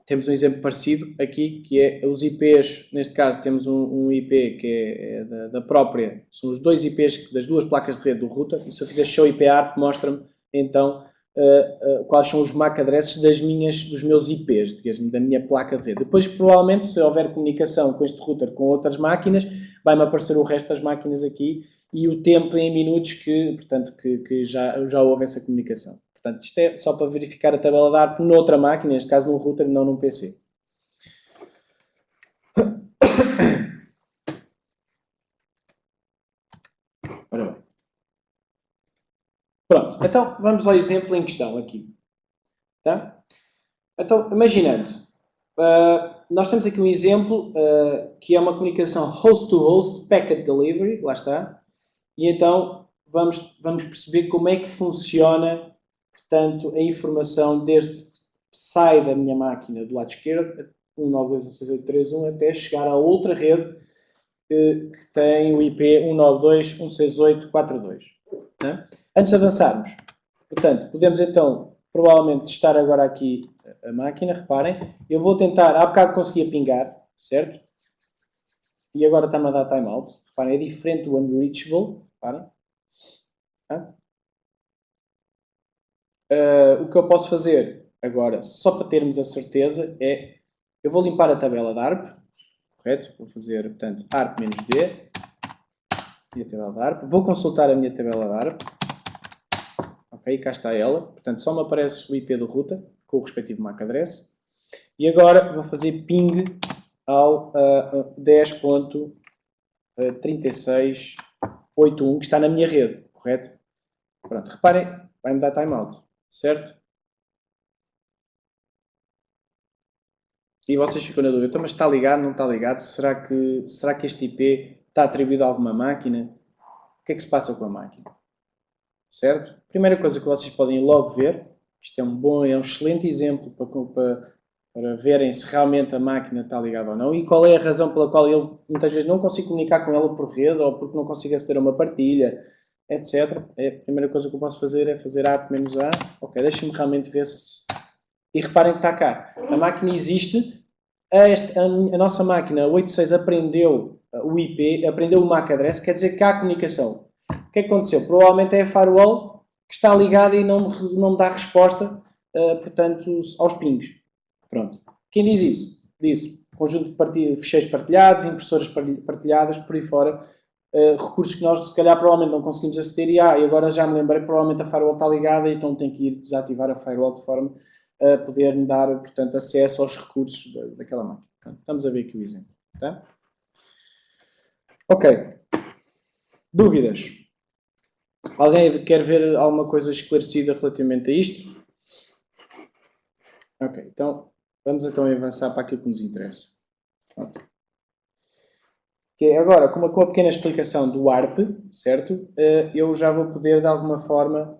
S1: Temos um exemplo parecido aqui, que é os IPs, neste caso temos um IP que é da própria, são os dois IPs das duas placas de rede do router, e se eu fizer show IP ARP, mostra-me então quais são os MAC addresses dos meus IPs, da minha placa de rede. Depois, provavelmente, se houver comunicação com este router com outras máquinas, vai-me aparecer o resto das máquinas aqui e o tempo em minutos que já houve essa comunicação. Portanto, isto é só para verificar a tabela de ARP noutra máquina, neste caso num router, não num PC. Ora bem. Pronto, então vamos ao exemplo em questão aqui. Tá? Então, imaginando, nós temos aqui um exemplo que é uma comunicação host-to-host, packet delivery, lá está, e então vamos perceber como é que funciona, portanto, a informação desde que sai da minha máquina do lado esquerdo, 192.168.3.1, até chegar a outra rede que tem o IP 192.168.4.2. Tá? Antes de avançarmos, portanto, podemos então provavelmente testar agora aqui a máquina, reparem, eu vou tentar, há bocado conseguia pingar, certo? E agora está-me a dar timeout, reparem, é diferente do unreachable, reparem. Tá? O que eu posso fazer agora, só para termos a certeza, é, eu vou limpar a tabela de ARP, correto? Vou fazer, portanto, ARP-D, minha tabela de ARP, vou consultar a minha tabela de ARP, ok, cá está ela, portanto, só me aparece o IP do router, com o respectivo MAC address, e agora vou fazer ping ao 10.3681, que está na minha rede, correto? Pronto, reparem, vai-me dar timeout, certo? E vocês ficam na dúvida, então, mas está ligado, não está ligado? Será que este IP está atribuído a alguma máquina? O que é que se passa com a máquina? Certo? Primeira coisa que vocês podem logo ver, isto é um excelente exemplo para verem se realmente a máquina está ligada ou não e qual é a razão pela qual eu muitas vezes não consigo comunicar com ela por rede ou porque não consigo aceder a uma partilha, etc. A primeira coisa que eu posso fazer é fazer ARP-A. Ok, deixem-me realmente ver se... E reparem que está cá. A máquina existe. A nossa máquina 86 aprendeu o IP, aprendeu o MAC address, quer dizer que há comunicação. O que é que aconteceu? Provavelmente é a firewall que está ligada e não me dá resposta, portanto, aos pings. Pronto. Quem diz isso? Diz conjunto de ficheiros partilhados, impressoras partilhadas, por aí fora, recursos que nós, se calhar, provavelmente não conseguimos aceder e agora já me lembrei, provavelmente a firewall está ligada e então tenho que ir desativar a firewall de forma a poder-me dar, portanto, acesso aos recursos daquela máquina. Portanto, estamos a ver aqui o exemplo. Tá? Ok. Dúvidas? Alguém quer ver alguma coisa esclarecida relativamente a isto? Ok, então vamos então avançar para aquilo que nos interessa. Pronto. Okay, agora, com uma pequena explicação do ARP, certo? Eu já vou poder, de alguma forma,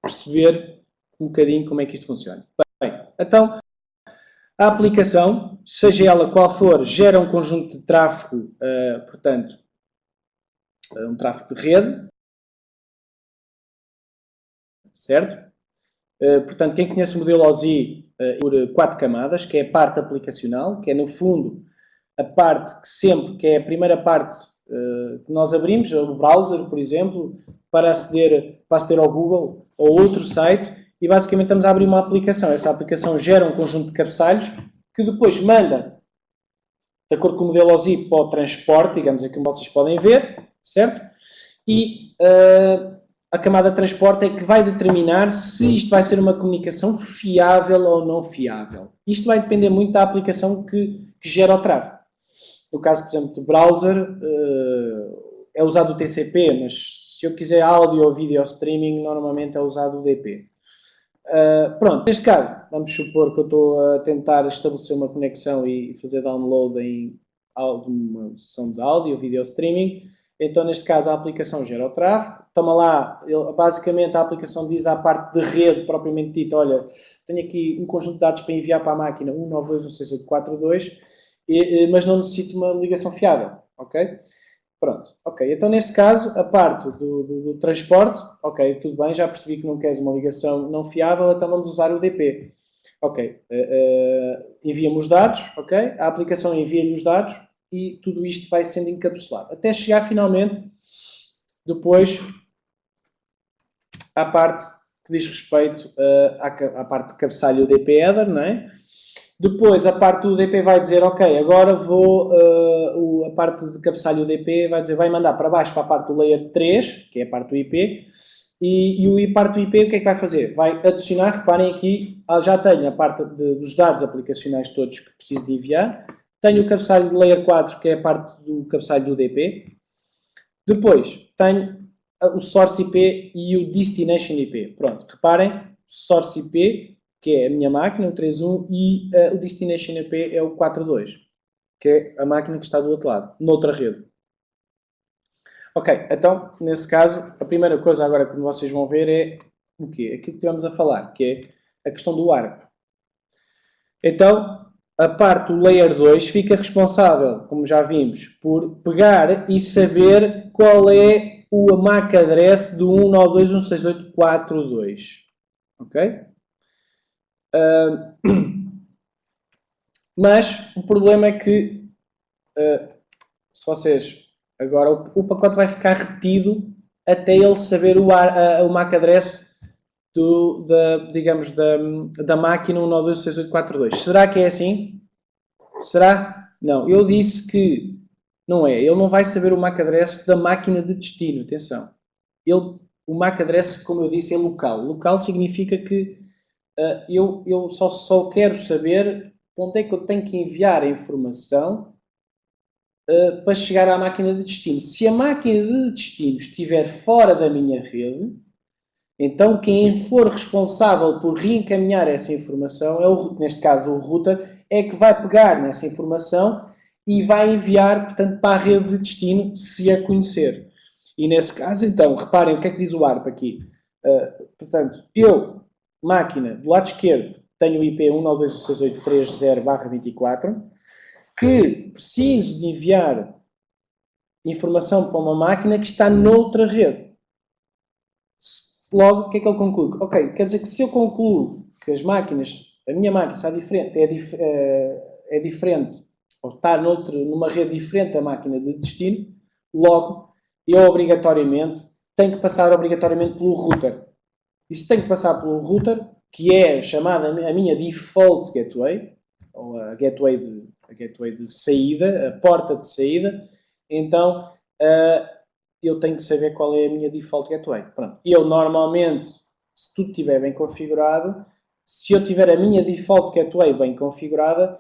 S1: perceber um bocadinho como é que isto funciona. Bem, então, a aplicação, seja ela qual for, gera um conjunto de tráfego, portanto, um tráfego de rede, certo? Portanto, quem conhece o modelo OSI por 4 camadas, que é a parte aplicacional, que é, no fundo, a parte que é a primeira parte que nós abrimos, o browser, por exemplo, para aceder ao Google ou outro site, e basicamente estamos a abrir uma aplicação. Essa aplicação gera um conjunto de cabeçalhos que depois manda, de acordo com o modelo OSI, para o transporte, digamos aqui como vocês podem ver, certo? E a camada de transporte é que vai determinar se isto vai ser uma comunicação fiável ou não fiável. Isto vai depender muito da aplicação que gera o tráfego. No caso, por exemplo, do browser, é usado o TCP, mas se eu quiser áudio ou vídeo streaming, normalmente é usado o DP. Pronto, neste caso, vamos supor que eu estou a tentar estabelecer uma conexão e fazer download em uma sessão de áudio ou vídeo streaming. Então, neste caso, a aplicação gera o tráfego. Toma lá, basicamente, a aplicação diz à parte de rede, propriamente dita, olha, tenho aqui um conjunto de dados para enviar para a máquina 192.168.4.2, mas não necessito uma ligação fiável, ok? Pronto, ok. Então, neste caso, a parte do transporte, ok, tudo bem, já percebi que não queres uma ligação não fiável, então vamos usar o DP. Ok, envia-me os dados, ok? A aplicação envia-lhe os dados e tudo isto vai sendo encapsulado. Até chegar, finalmente, depois, à parte que diz respeito à parte de cabeçalho UDP header, não é? Depois, a parte do UDP vai dizer, ok, agora a parte de cabeçalho UDP vai dizer, vai mandar para baixo para a parte do layer 3, que é a parte do IP, e a parte do IP o que é que vai fazer? Vai adicionar, reparem aqui, já tenho a parte dos dados aplicacionais todos que preciso de enviar, tenho o cabeçalho de layer 4, que é a parte do cabeçalho do UDP, depois tenho o source IP e o destination IP. Pronto, reparem, source IP, que é a minha máquina, o 3.1, e o destination IP é o 4.2, que é a máquina que está do outro lado, noutra rede. Ok, então, nesse caso, a primeira coisa agora que vocês vão ver é o quê? Aquilo que estivemos a falar, que é a questão do ARP. Então, a parte do Layer 2 fica responsável, como já vimos, por pegar e saber qual é o MAC address do 192.168.4.2. Ok? Mas o problema é que, se vocês... Agora, o pacote vai ficar retido até ele saber o MAC address da máquina 192.168.4.2. Será que é assim? Será? Não. Eu disse que não é. Ele não vai saber o MAC address da máquina de destino. Atenção. O MAC address, como eu disse, é local. Local significa que eu só quero saber onde é que eu tenho que enviar a informação para chegar à máquina de destino. Se a máquina de destino estiver fora da minha rede, então quem for responsável por reencaminhar essa informação, neste caso o router, é que vai pegar nessa informação e vai enviar, portanto, para a rede de destino, se a conhecer. E nesse caso, então, reparem o que é que diz o ARP aqui. Portanto, máquina, do lado esquerdo, tenho o IP 192.168.3.0/24, que preciso de enviar informação para uma máquina que está noutra rede. Logo, o que é que ele conclui? Ok, quer dizer que se eu concluo que a minha máquina está diferente, é diferente, ou está numa rede diferente da máquina de destino, logo, eu obrigatoriamente tenho que passar pelo router. E se tenho que passar pelo router, que é chamada a minha default gateway, ou a gateway de saída, a porta de saída, então eu tenho que saber qual é a minha default gateway. Pronto. Eu normalmente, se tudo estiver bem configurado, se eu tiver a minha default gateway bem configurada,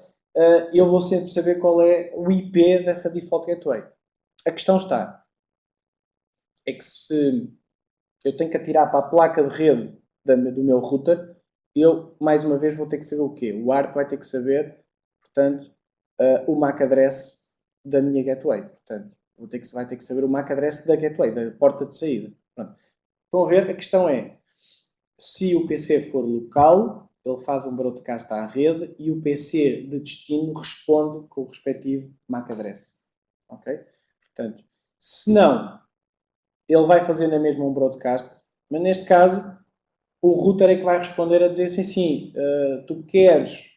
S1: eu vou sempre saber qual é o IP dessa default gateway. A questão está, é que se eu tenho que atirar para a placa de rede do meu router, eu, mais uma vez, vou ter que saber o quê? O ARP vai ter que saber, portanto, o MAC address da minha gateway. Portanto, vai ter que saber o MAC address da gateway, da porta de saída. Pronto. Estão a ver? A questão é, se o PC for local, ele faz um broadcast à rede e o PC de destino responde com o respectivo MAC address. Ok? Portanto, se não, ele vai fazer na mesma um broadcast, mas neste caso, o router é que vai responder a dizer assim, sim, tu queres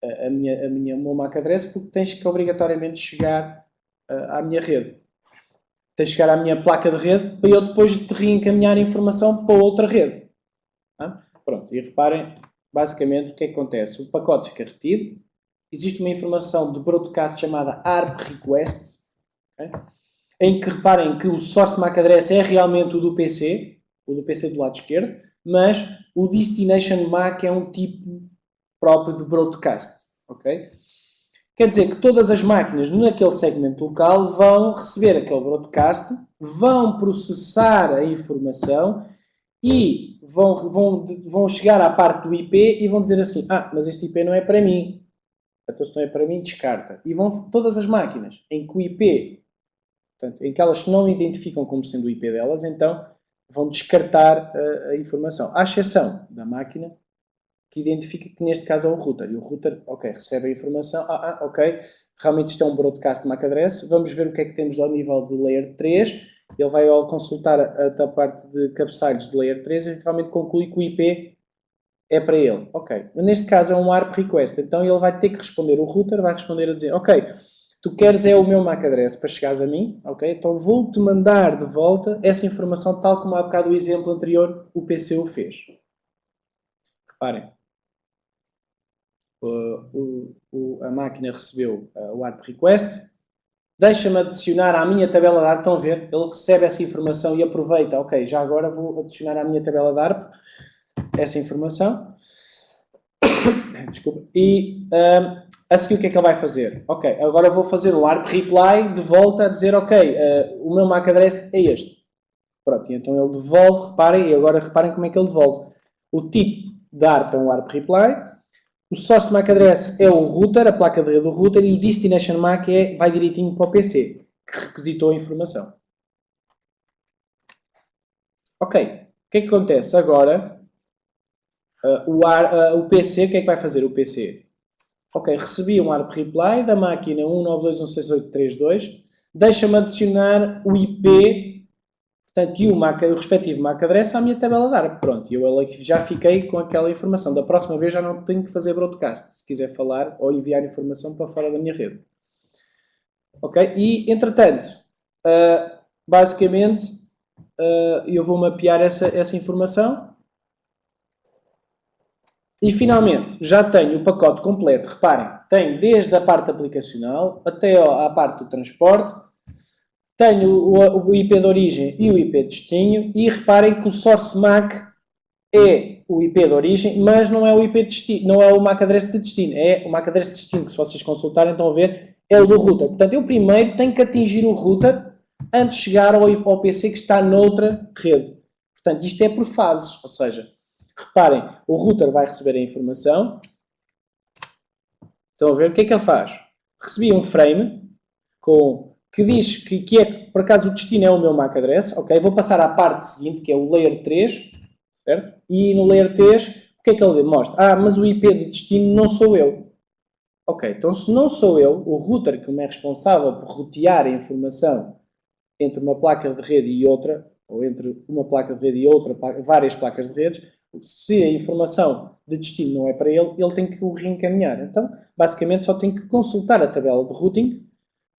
S1: o meu MAC address porque tens que obrigatoriamente chegar à minha rede. Tens que chegar à minha placa de rede para eu depois te reencaminhar a informação para outra rede. Pronto, e reparem, basicamente, o que é que acontece? O pacote fica retido, existe uma informação de broadcast chamada ARP request, okay? Em que reparem que o source MAC address é realmente o do PC do lado esquerdo, mas o destination MAC é um tipo próprio de broadcast, ok? Quer dizer que todas as máquinas naquele segmento local vão receber aquele broadcast, vão processar a informação e vão chegar à parte do IP e vão dizer assim, mas este IP não é para mim. Então se não é para mim, descarta. E vão todas as máquinas em que o IP, portanto, em que elas não identificam como sendo o IP delas, então vão descartar a informação. À exceção da máquina que identifica que neste caso é o router. E o router, ok, recebe a informação, ok, realmente isto é um broadcast de MAC address, vamos ver o que é que temos ao nível de Layer 3, ele vai ao consultar a parte de cabeçalhos de Layer 3 e realmente conclui que o IP é para ele. Ok, mas neste caso é um ARP request, então ele vai ter que responder, o router vai responder a dizer, ok, tu queres o meu MAC address para chegares a mim, ok, então vou-te mandar de volta essa informação tal como há bocado o exemplo anterior o PC o fez. reparem, a máquina recebeu o ARP request, deixa-me adicionar à minha tabela de ARP, estão a ver? Ele recebe essa informação e aproveita, ok, já agora vou adicionar à minha tabela de ARP essa informação. Desculpa. E a seguir o que é que ele vai fazer? Ok, agora vou fazer o ARP reply de volta a dizer, ok, o meu MAC address é este. Pronto, e então ele devolve, reparem, e agora reparem como é que ele devolve. O tipo de ARP é um ARP reply, o source MAC address é o router, a placa de rede do router, e o destination MAC vai direitinho para o PC, que requisitou a informação. Ok, o que é que acontece? Agora, o PC, o que é que vai fazer o PC? Ok, recebi um ARP reply da máquina 192.168.3.2, deixa-me adicionar o IP, portanto, e o respectivo MAC address à minha tabela de ARP. Pronto, eu já fiquei com aquela informação. Da próxima vez já não tenho que fazer broadcast, se quiser falar ou enviar informação para fora da minha rede. Ok, e entretanto, basicamente, eu vou mapear essa informação. E finalmente, já tenho o pacote completo. Reparem, tenho desde a parte aplicacional até à parte do transporte. Tenho o IP de origem e o IP de destino. E reparem que o source MAC é o IP de origem, mas não é o IP de destino, não é o MAC address de destino. É o MAC address de destino, que se vocês consultarem, estão a ver, é o do router. Portanto, eu primeiro tenho que atingir o router antes de chegar ao PC que está noutra rede. Portanto, isto é por fases, ou seja, reparem, o router vai receber a informação. Estão a ver? O que é que ele faz? Recebi um frame que diz que por acaso, o destino é o meu MAC address. Ok, vou passar à parte seguinte, que é o layer 3. Certo? E no layer 3, o que é que ele mostra? Mas o IP de destino não sou eu. Ok, então se não sou eu, o router que me é responsável por rotear a informação entre uma placa de rede e outra, ou entre uma placa de rede e outra, várias placas de redes, se a informação de destino não é para ele, ele tem que o reencaminhar. Então, basicamente, só tem que consultar a tabela de routing,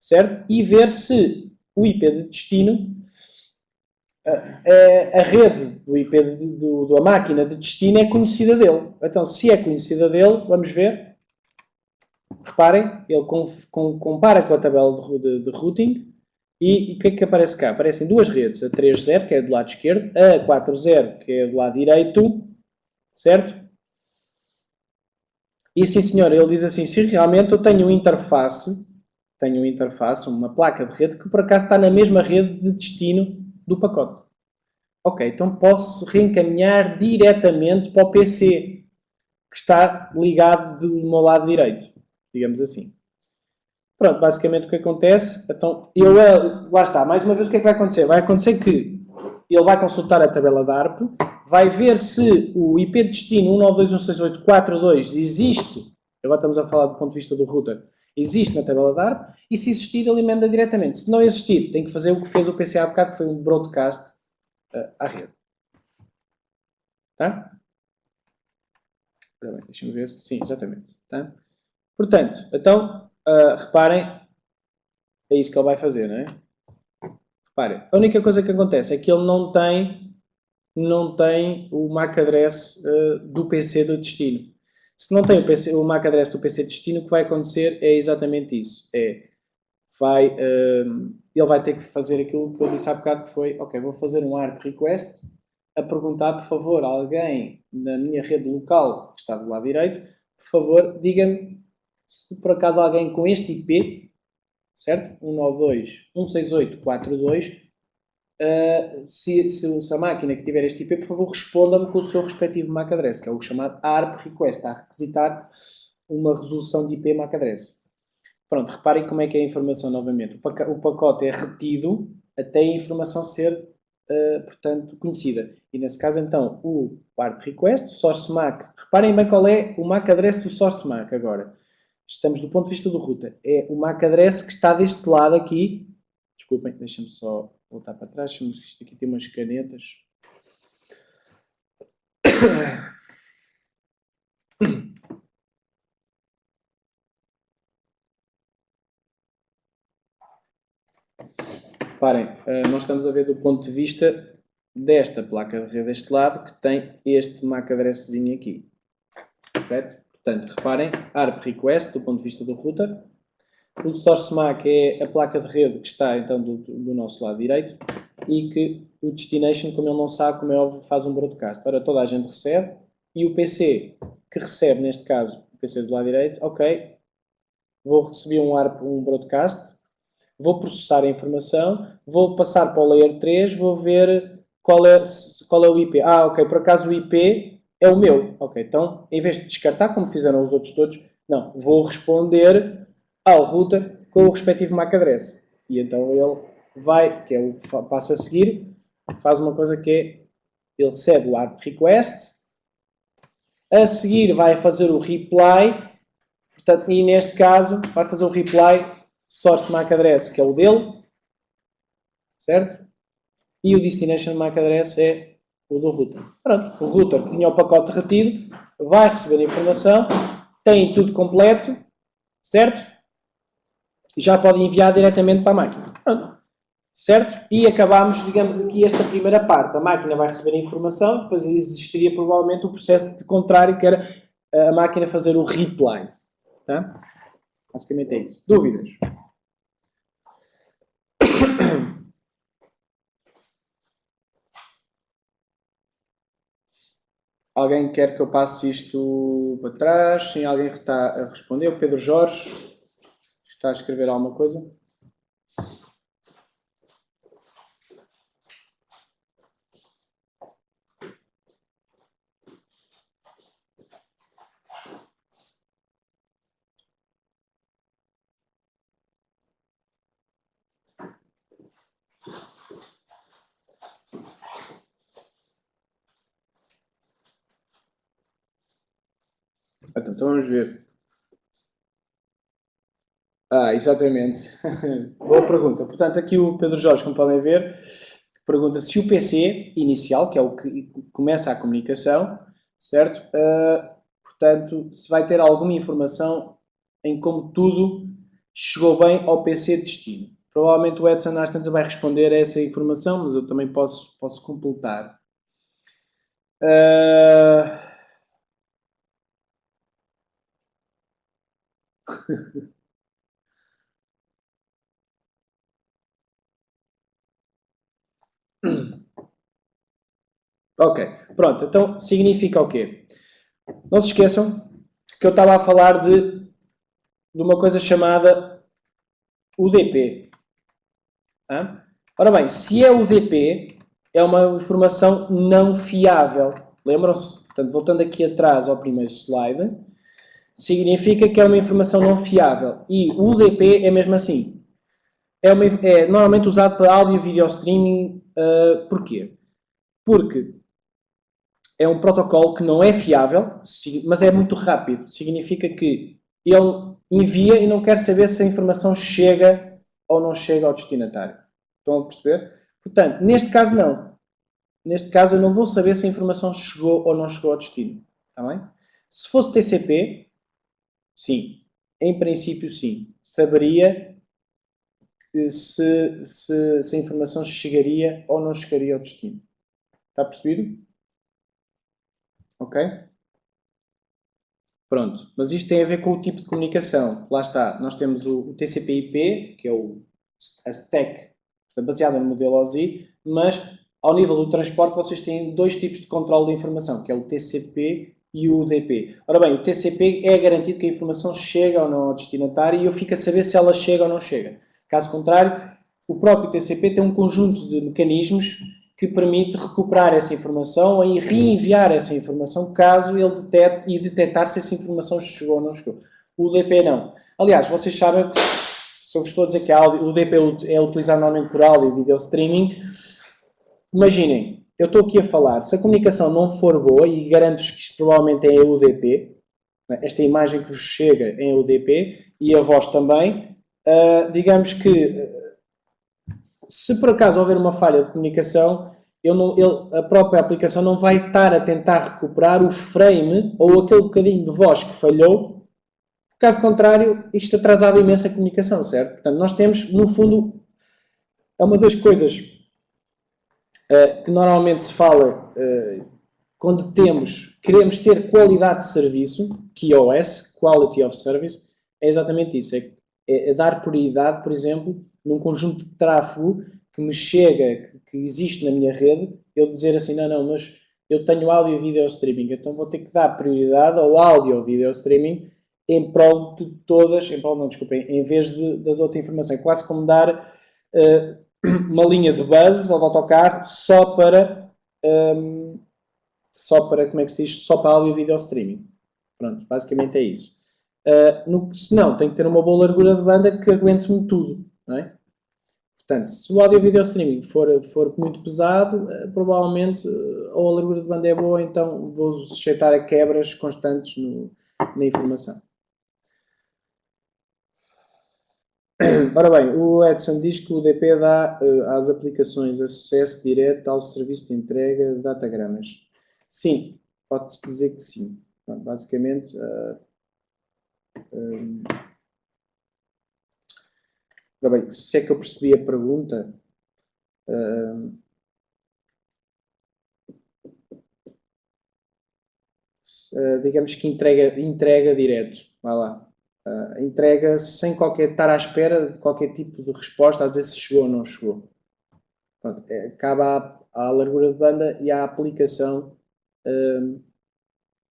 S1: certo? E ver se o IP de destino, a rede do IP da máquina de destino é conhecida dele. Então, se é conhecida dele, vamos ver. Reparem, ele compara com a tabela de routing. E o que é que aparece cá? Aparecem duas redes, a 3.0, que é do lado esquerdo, a 4.0, que é do lado direito, certo? E sim, senhor, ele diz assim, se realmente eu tenho uma interface, uma placa de rede, que por acaso está na mesma rede de destino do pacote. Ok, então posso reencaminhar diretamente para o PC, que está ligado do meu lado direito, digamos assim. Pronto, basicamente o que acontece, então, lá está, mais uma vez o que é que vai acontecer? Vai acontecer que ele vai consultar a tabela da ARP, vai ver se o IP de destino 192.168.4.2 existe, agora estamos a falar do ponto de vista do router, existe na tabela da ARP, e se existir ele emenda diretamente. Se não existir, tem que fazer o que fez o PC há bocado, que foi um broadcast à rede. Tá? Deixa-me ver se... Sim, exatamente. Tá? Portanto, então, reparem, é isso que ele vai fazer, não é? Reparem, a única coisa que acontece é que ele não tem o MAC address do PC do destino. Se não tem o MAC address do PC de destino, o que vai acontecer é exatamente isso. Ele vai ter que fazer aquilo que eu disse há bocado, que foi, ok, vou fazer um ARP request a perguntar, por favor, alguém na minha rede local, que está do lado direito, por favor, diga-me se por acaso alguém com este IP, certo? 192.168.4.2, se a máquina que tiver este IP, por favor, responda-me com o seu respectivo MAC address, que é o chamado ARP request, está a requisitar uma resolução de IP MAC address. Pronto, reparem como é que é a informação novamente. O pacote é retido até a informação ser, portanto, conhecida. E nesse caso, então, o ARP request, o source MAC. Reparem bem qual é o MAC address do source MAC agora. Estamos do ponto de vista do router. É o MAC address que está deste lado aqui. Desculpem, deixem-me só voltar para trás. Isto aqui tem umas canetas. Reparem, nós estamos a ver do ponto de vista desta placa de rede deste lado, que tem este MAC addresszinho aqui. Correto? Portanto, reparem, ARP request do ponto de vista do router. O source MAC é a placa de rede que está então do nosso lado direito e que o destination, como ele não sabe, como é óbvio, faz um broadcast. Ora, toda a gente recebe e o PC que recebe, neste caso, o PC do lado direito, ok, vou receber um broadcast, vou processar a informação, vou passar para o layer 3, vou ver qual é o IP. Ah, ok, por acaso o IP é o meu. Ok, então, em vez de descartar, como fizeram os outros todos, não, vou responder ao router com o respectivo MAC address. E então ele vai, que é o passo a seguir, faz uma coisa que é, ele recebe o ARP request, a seguir vai fazer o reply, portanto, e neste caso vai fazer o reply source MAC address, que é o dele, certo? E o destination MAC address é o do router. Pronto, o router que tinha o pacote retido vai receber a informação, tem tudo completo, certo? E já pode enviar diretamente para a máquina. Pronto, certo? E acabamos, digamos aqui, esta primeira parte. A máquina vai receber a informação, depois existiria provavelmente o processo de contrário, que era a máquina fazer o reply. Tá? Basicamente é isso. Dúvidas? Alguém quer que eu passe isto para trás? Sim, alguém que está a responder. O Pedro Jorge está a escrever alguma coisa? Então vamos ver. Ah, exatamente. Boa pergunta. Portanto, aqui o Pedro Jorge, como podem ver, pergunta se o PC inicial, que é o que começa a comunicação, certo? Portanto, se vai ter alguma informação em como tudo chegou bem ao PC de destino. Provavelmente o Edson às tantas vai responder a essa informação, mas eu também posso completar. Ok, pronto. Então, significa o quê? Não se esqueçam que eu estava a falar de uma coisa chamada UDP. Tá? Ora bem, se é UDP, é uma informação não fiável. Lembram-se? Portanto, voltando aqui atrás ao primeiro slide, significa que é uma informação não fiável. E o UDP é mesmo assim. É normalmente usado para áudio e video streaming. Porquê? Porque é um protocolo que não é fiável, mas é muito rápido. Significa que ele envia e não quer saber se a informação chega ou não chega ao destinatário. Estão a perceber? Portanto, neste caso não. Neste caso eu não vou saber se a informação chegou ou não chegou ao destino. Está bem? Se fosse TCP, sim. Em princípio, sim. Saberia se a informação chegaria ou não chegaria ao destino. Está percebido? Ok? Pronto. Mas isto tem a ver com o tipo de comunicação. Lá está. Nós temos o TCP/IP, que é a stack baseada no modelo OSI, mas ao nível do transporte vocês têm dois tipos de controle da informação, que é o TCP e o UDP. Ora bem, o TCP é garantido que a informação chega ou não ao destinatário e eu fico a saber se ela chega ou não chega. Caso contrário, o próprio TCP tem um conjunto de mecanismos que permite recuperar essa informação e reenviar essa informação caso ele detecte e detectar se essa informação chegou ou não chegou. O UDP não. Aliás, vocês sabem que se eu vos estou a dizer que o UDP é utilizado normalmente por áudio e video streaming, imaginem, eu estou aqui a falar, se a comunicação não for boa, e garanto-vos que isto provavelmente é UDP, esta imagem que vos chega é UDP, e a voz também, digamos que se por acaso houver uma falha de comunicação, a própria aplicação não vai estar a tentar recuperar o frame ou aquele bocadinho de voz que falhou. Caso contrário, isto atrasava imenso a comunicação, certo? Portanto, nós temos, no fundo, é uma das coisas que normalmente se fala quando queremos ter qualidade de serviço, QoS, Quality of Service, é exatamente isso. É dar prioridade, por exemplo, num conjunto de tráfego que me chega, que existe na minha rede, eu dizer assim, não, mas eu tenho áudio e vídeo streaming, então vou ter que dar prioridade ao áudio ou vídeo streaming em prol de todas, em vez das outras informações. Quase como dar uma linha de buzz ou de autocarro só para, como é que se diz? Só para áudio e vídeo streaming. Pronto, basicamente é isso. Se não, tem que ter uma boa largura de banda que aguente-me tudo, não é? Portanto, se o áudio e vídeo streaming for muito pesado, provavelmente ou a largura de banda é boa, então vou sujeitar a quebras constantes na informação. Ora bem, o Edson diz que o DP dá às aplicações acesso direto ao serviço de entrega de datagramas. Sim, pode-se dizer que sim. Basicamente, ora bem, se é que eu percebi a pergunta, digamos que entrega direto, vai lá. Entrega sem estar à espera de qualquer tipo de resposta a dizer se chegou ou não chegou. Pronto, cabe à largura de banda e à aplicação,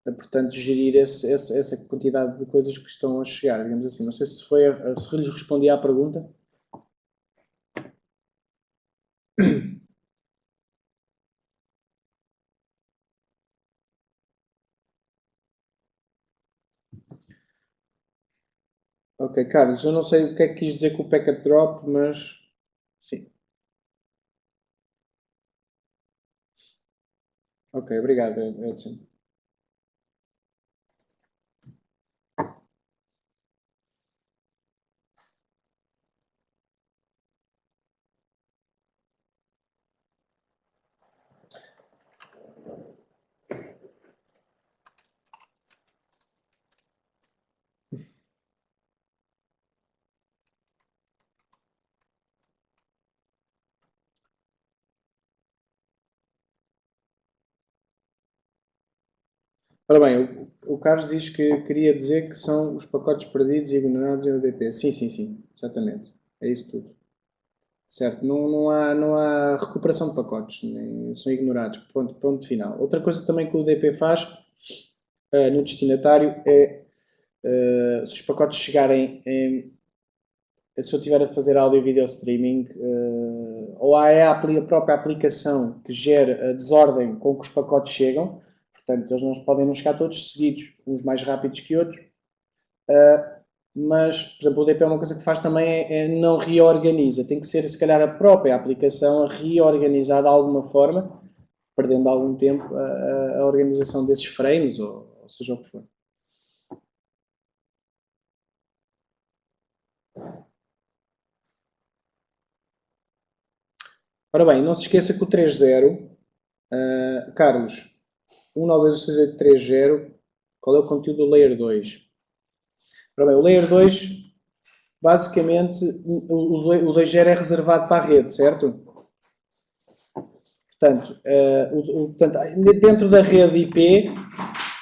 S1: portanto, gerir essa quantidade de coisas que estão a chegar, digamos assim. Não sei se lhes respondi à pergunta. Ok, Carlos, eu não sei o que é que quis dizer com o packet drop, mas sim. Ok, obrigado, Edson. Ora bem, o Carlos diz que queria dizer que são os pacotes perdidos e ignorados em UDP. Sim, exatamente. É isso tudo. Certo, não há recuperação de pacotes, nem são ignorados, ponto final. Outra coisa também que o UDP faz no destinatário é, se os pacotes chegarem se eu estiver a fazer áudio e vídeo streaming, ou é a própria aplicação que gera a desordem com que os pacotes chegam, portanto, eles não podem não chegar todos seguidos, uns mais rápidos que outros, mas, por exemplo, o DP é uma coisa que faz também é não reorganiza, tem que ser, se calhar, a própria aplicação a reorganizar de alguma forma, perdendo algum tempo a organização desses frames, ou seja o que for. Ora bem, não se esqueça que o 3.0, Carlos, 192.168.3.0, qual é o conteúdo do Layer 2? Ora bem, o Layer 2, basicamente, o 2.0 é reservado para a rede, certo? Portanto, dentro da rede IP,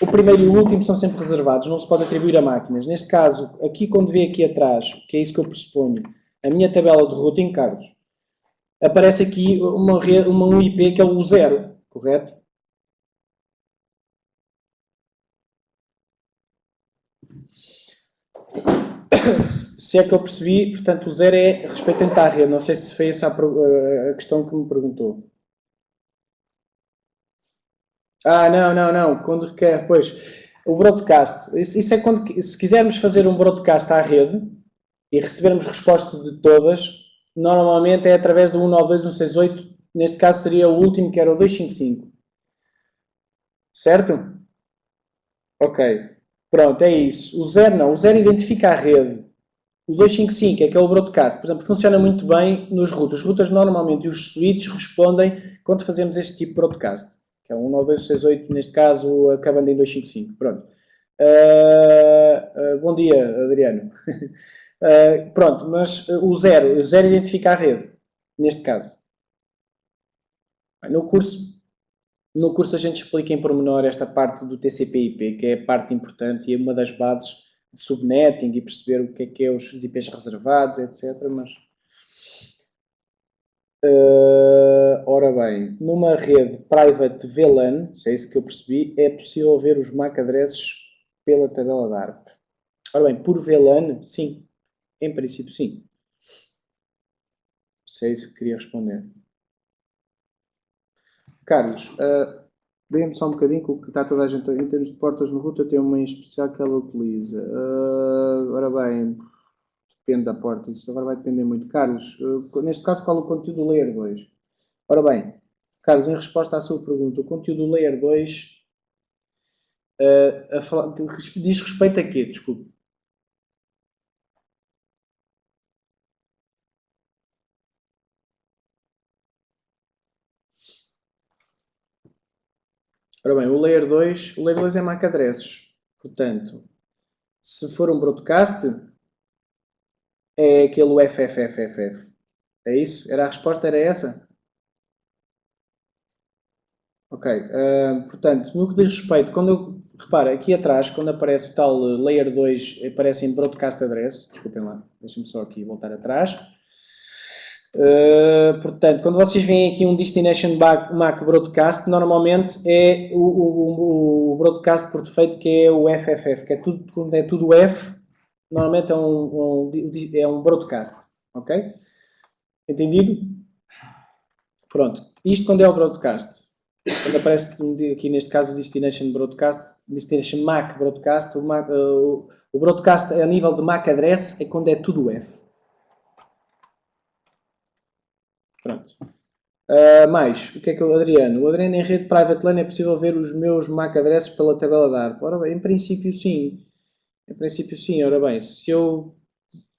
S1: o primeiro e o último são sempre reservados, não se pode atribuir a máquinas. Neste caso, aqui quando vê aqui atrás, que é isso que eu pressuponho, a minha tabela de routing, Carlos, aparece aqui um IP que é o 0, correto? Se é que eu percebi, portanto, o 0 é respeitante à rede. Não sei se foi essa a questão que me perguntou. Não. Quando requer, pois, o broadcast. Isso é quando, se quisermos fazer um broadcast à rede e recebermos respostas de todas, normalmente é através do 192.168. Neste caso seria o último, que era o 255. Certo? Ok. Pronto, é isso. O 0 não. O 0 identifica a rede. O 255 é que é o broadcast. Por exemplo, funciona muito bem nos routers. Os routers normalmente e os switches respondem quando fazemos este tipo de broadcast. Que é um 192.168, neste caso, acabando em 255. Pronto. Bom dia, Adriano. Pronto, mas o 0 identifica a rede, neste caso. No curso, No curso a gente explica em pormenor esta parte do TCP/IP, que é a parte importante e é uma das bases de subnetting e perceber o que é os IPs reservados, etc. Mas, ora bem, numa rede private VLAN, se é isso que eu percebi, é possível ver os MAC addresses pela tabela DARP. Ora bem, por VLAN, sim. Em princípio, sim. Se é isso que queria responder. Carlos, dê-me só um bocadinho, que está toda a gente em termos de portas no router, tem uma em especial que ela utiliza. Ora bem, depende da porta, isso agora vai depender muito. Carlos, neste caso, qual é o conteúdo do Layer 2? Ora bem, Carlos, em resposta à sua pergunta, o conteúdo do Layer 2 diz respeito a quê? Desculpe. Ora bem, o Layer 2 é MAC addresses. Portanto, se for um broadcast, é aquele FFFFF. É isso? A resposta era essa? Ok. Portanto, no que diz respeito, repara, aqui atrás, quando aparece o tal Layer 2, aparece em Broadcast Address. Desculpem lá, deixem-me só aqui voltar atrás. Portanto, quando vocês veem aqui um Destination MAC Broadcast, normalmente é o broadcast por defeito que é o FFF, que é tudo, quando é tudo F, normalmente é um broadcast, ok? Entendido? Pronto. Isto quando é o broadcast. Quando aparece aqui neste caso o Destination Broadcast, Destination MAC Broadcast, o broadcast a nível de MAC address é quando é tudo F. Pronto. Mais, o que é que o Adriano? O Adriano em rede private LAN é possível ver os meus MAC addresses pela tabela DARP? Ora bem, em princípio sim. Em princípio sim, ora bem, se eu...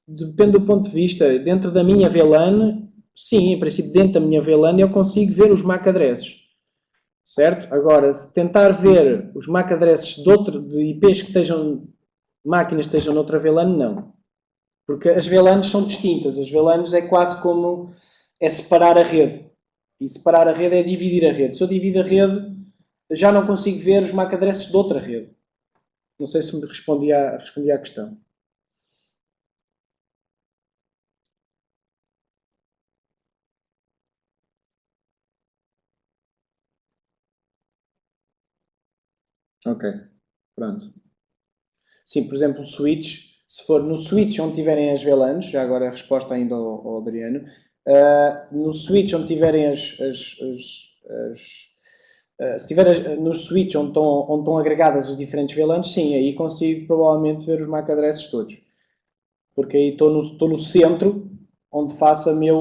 S1: Depende do ponto de vista, dentro da minha VLAN, sim, em princípio dentro da minha VLAN eu consigo ver os MAC addresses. Certo? Agora, se tentar ver os MAC addresses de IPs que estejam, máquinas que estejam noutra VLAN, não. Porque as VLANs são distintas. As VLANs é quase como é separar a rede. E separar a rede é dividir a rede. Se eu divido a rede, já não consigo ver os MAC addresses de outra rede. Não sei se me respondi à questão. Ok, pronto. Sim, por exemplo, o switch, se for no switch onde tiverem as VLANs, já agora a resposta ainda ao Adriano, no switch onde tiverem se tiver no switch onde estão agregadas as diferentes VLANs, sim, aí consigo provavelmente ver os MAC addresses todos. Porque aí estou no centro onde faço a minha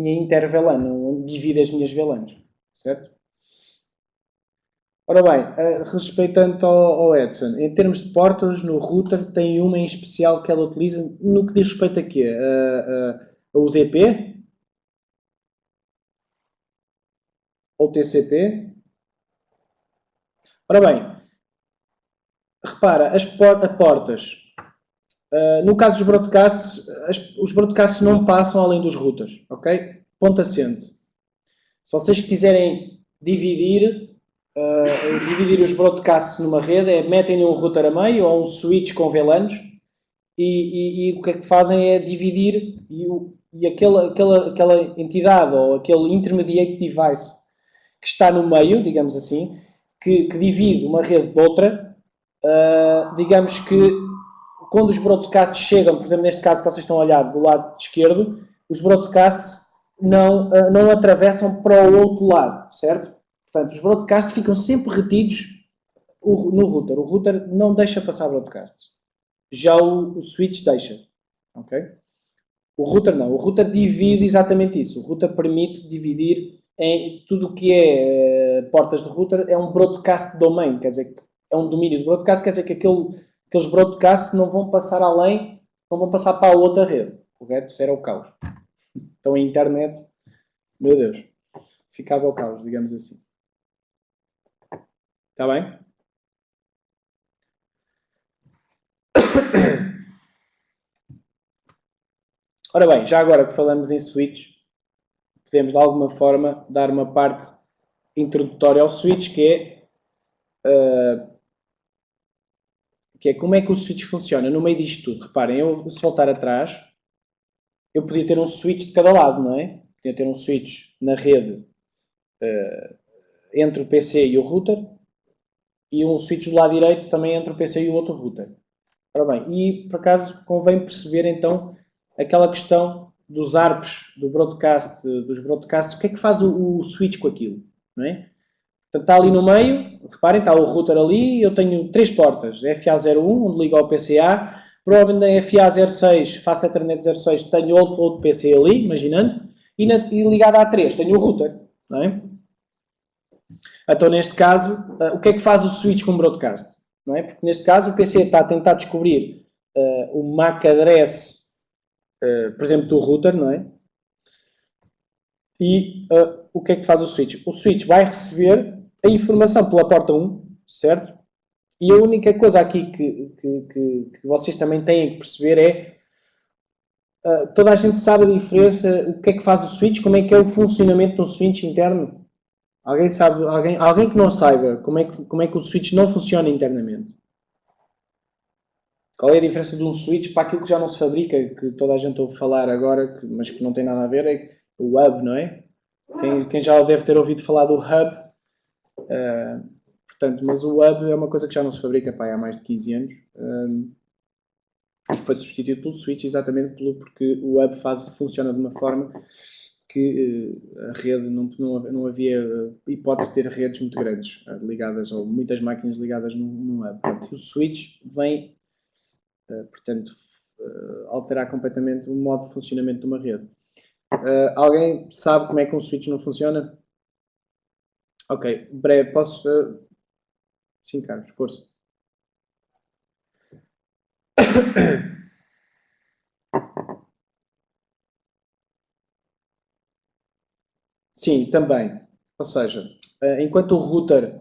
S1: inter-VLAN, onde divido as minhas VLANs, certo? Ora bem, respeitando ao Edson, em termos de portas, no router tem uma em especial que ela utiliza no que diz respeito a quê? A UDP? Ou TCP? Ora bem, repara, as portas, no caso dos broadcasts, os broadcasts não passam além dos routers, ok? Ponto assente. Se vocês quiserem dividir os broadcasts numa rede, metem um router a meio ou um switch com VLANs e o que é que fazem é dividir e aquela entidade ou aquele intermediate device que está no meio, digamos assim, que divide uma rede de outra, digamos que quando os broadcasts chegam, por exemplo, neste caso que vocês estão a olhar do lado esquerdo, os broadcasts não atravessam para o outro lado, certo? Portanto, os broadcasts ficam sempre retidos no router. O router não deixa passar broadcasts. Já o switch deixa. Ok? O router não. O router divide exatamente isso. O router permite dividir em tudo o que é portas de router. É um broadcast domain. Quer dizer, é um domínio de broadcast. Quer dizer que aqueles broadcasts não vão passar além, não vão passar para a outra rede. Correto? Isso era o caos. Então a internet, meu Deus, ficava ao caos, digamos assim. Está bem? Ora bem, já agora que falamos em switch, podemos de alguma forma dar uma parte introdutório ao switch, que é como é que o switch funciona no meio disto tudo. Reparem, eu se voltar atrás, eu podia ter um switch de cada lado, não é? Podia ter um switch na rede entre o PC e o router e um switch do lado direito também entre o PC e o outro router. Ora bem, e por acaso convém perceber então aquela questão dos ARPs, dos broadcasts, o que é que faz o switch com aquilo, não é? Portanto, está ali no meio, reparem, está o router ali, eu tenho 3 portas, FA01, onde ligo ao PCA, provavelmente na FA06, faço a Ethernet 06, tenho outro PC ali, imaginando, e ligado à 3 tenho o router, não é? Então, neste caso, o que é que faz o switch com o broadcast? Não é? Porque, neste caso, o PC está a tentar descobrir o MAC address, por exemplo, do router, não é? E o que é que faz o switch? O switch vai receber a informação pela porta 1, certo? E a única coisa aqui que vocês também têm que perceber é toda a gente sabe a diferença, o que é que faz o switch, como é que é o funcionamento do switch interno? Alguém sabe, alguém que não saiba como é que o switch não funciona internamente? Qual é a diferença de um switch para aquilo que já não se fabrica, que toda a gente ouve falar agora, mas que não tem nada a ver, é o hub, não é? Quem já deve ter ouvido falar do hub, portanto, mas o hub é uma coisa que já não se fabrica há mais de 15 anos e que foi substituído pelo switch exatamente porque o hub funciona de uma forma que a rede não havia hipótese de ter redes muito grandes ligadas, ou muitas máquinas ligadas num hub. Portanto, o switch vem, portanto, alterar completamente o modo de funcionamento de uma rede. Alguém sabe como é que um switch não funciona? Ok, breve, posso... Sim, Carlos, força. Sim, também. Ou seja, enquanto o router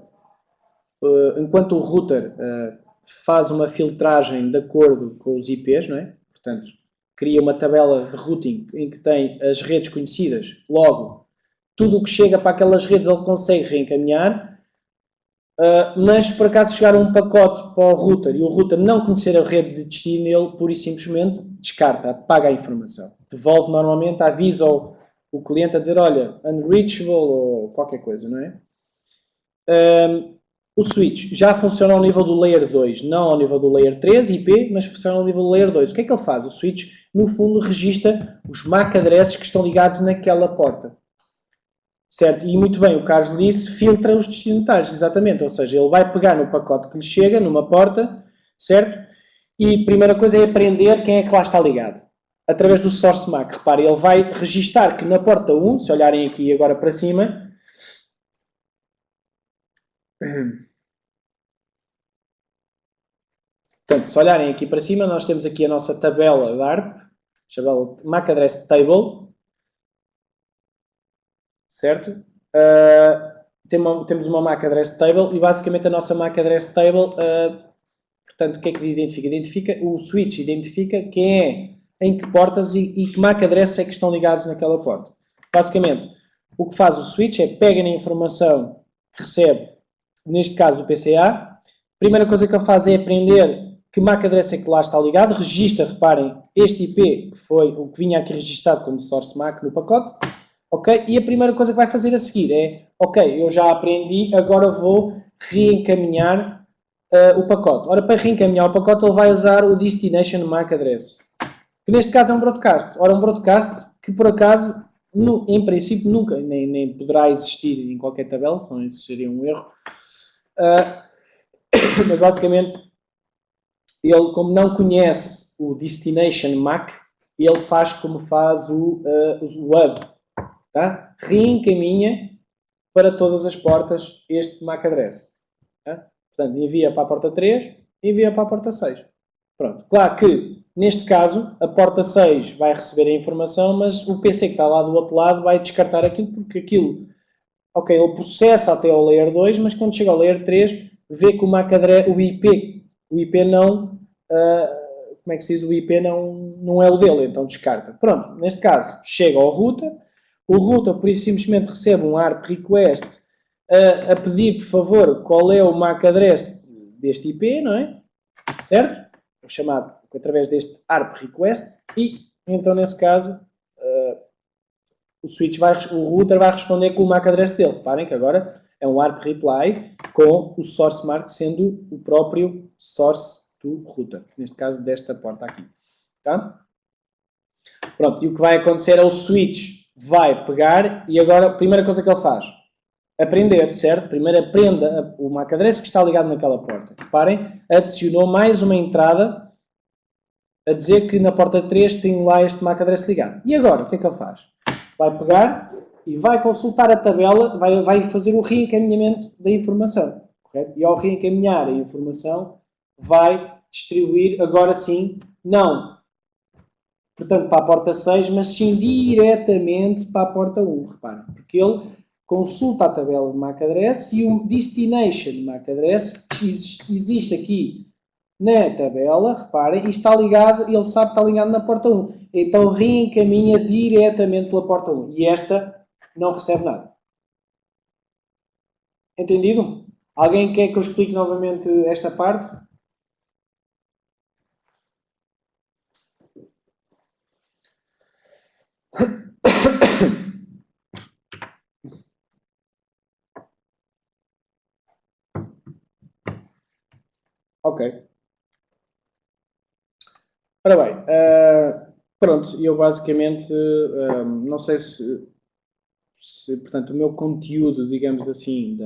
S1: faz uma filtragem de acordo com os IPs, não é? Portanto, cria uma tabela de routing em que tem as redes conhecidas, logo, tudo o que chega para aquelas redes ele consegue reencaminhar, mas por acaso chegar um pacote para o router e o router não conhecer a rede de destino, ele pura e simplesmente descarta, apaga a informação. Devolve normalmente, avisa o cliente a dizer, olha, unreachable ou qualquer coisa, não é? O switch já funciona ao nível do Layer 2, não ao nível do Layer 3, IP, mas funciona ao nível do Layer 2. O que é que ele faz? O switch, no fundo, registra os MAC addresses que estão ligados naquela porta. Certo? E muito bem, o Carlos disse, filtra os destinatários, exatamente. Ou seja, ele vai pegar no pacote que lhe chega, numa porta, certo? E a primeira coisa é aprender quem é que lá está ligado. Através do source MAC. Repare, ele vai registar que na porta 1, se olharem aqui agora para cima, portanto, se olharem aqui para cima, nós temos aqui a nossa tabela de ARP, chamada MAC Address Table, certo? Temos uma MAC Address Table e basicamente a nossa MAC Address Table, portanto, o que é que identifica? O switch identifica quem é, em que portas e que MAC Address é que estão ligados naquela porta. Basicamente, o que faz o switch é pega na informação que recebe, neste caso do PCA, a primeira coisa que ele faz é aprender que MAC address é que lá está ligado, registra, reparem, este IP, que foi o que vinha aqui registado como source MAC no pacote, ok? E a primeira coisa que vai fazer a seguir é, ok, eu já aprendi, agora vou reencaminhar o pacote. Ora, para reencaminhar o pacote, ele vai usar o Destination MAC Address, que neste caso é um broadcast. Ora, um broadcast que, por acaso, em princípio, nunca, nem poderá existir em qualquer tabela, senão isso seria um erro. Mas, basicamente, ele, como não conhece o Destination MAC, ele faz como faz o hub. Tá? Reencaminha para todas as portas este MAC address. Tá? Portanto, envia para a porta 3, envia para a porta 6. Pronto. Claro que, neste caso, a porta 6 vai receber a informação, mas o PC que está lá do outro lado vai descartar aquilo, porque aquilo, ok, ele processa até ao Layer 2, mas quando chega ao Layer 3, vê que o MAC address, o IP não, como é que se diz? O IP não é o dele, então descarta. Pronto, neste caso, chega ao router, o router, por isso, simplesmente recebe um ARP request a pedir, por favor, qual é o MAC address deste IP, não é? Certo? O chamado através deste ARP request e, então, nesse caso, o router vai responder com o MAC address dele. Reparem que agora é um ARP reply com o source mark sendo o próprio source do router. Neste caso, desta porta aqui. Tá? Pronto, e o que vai acontecer é o switch vai pegar e agora a primeira coisa que ele faz, aprender, certo? Primeiro aprenda o MAC address que está ligado naquela porta. Reparem, adicionou mais uma entrada a dizer que na porta 3 tem lá este MAC address ligado. E agora, o que é que ele faz? Vai pegar e vai consultar a tabela, vai fazer o reencaminhamento da informação, correto? E ao reencaminhar a informação, vai distribuir, agora sim, não, portanto, para a porta 6, mas sim diretamente para a porta 1, reparem, porque ele consulta a tabela de MAC address e o destination MAC address existe aqui na tabela, reparem, e está ligado, ele sabe que está ligado na porta 1. Então reencaminha diretamente pela porta 1. E esta não recebe nada. Entendido? Alguém quer que eu explique novamente esta parte? Ok. Ora bem, pronto, eu basicamente, não sei se, portanto, o meu conteúdo, digamos assim,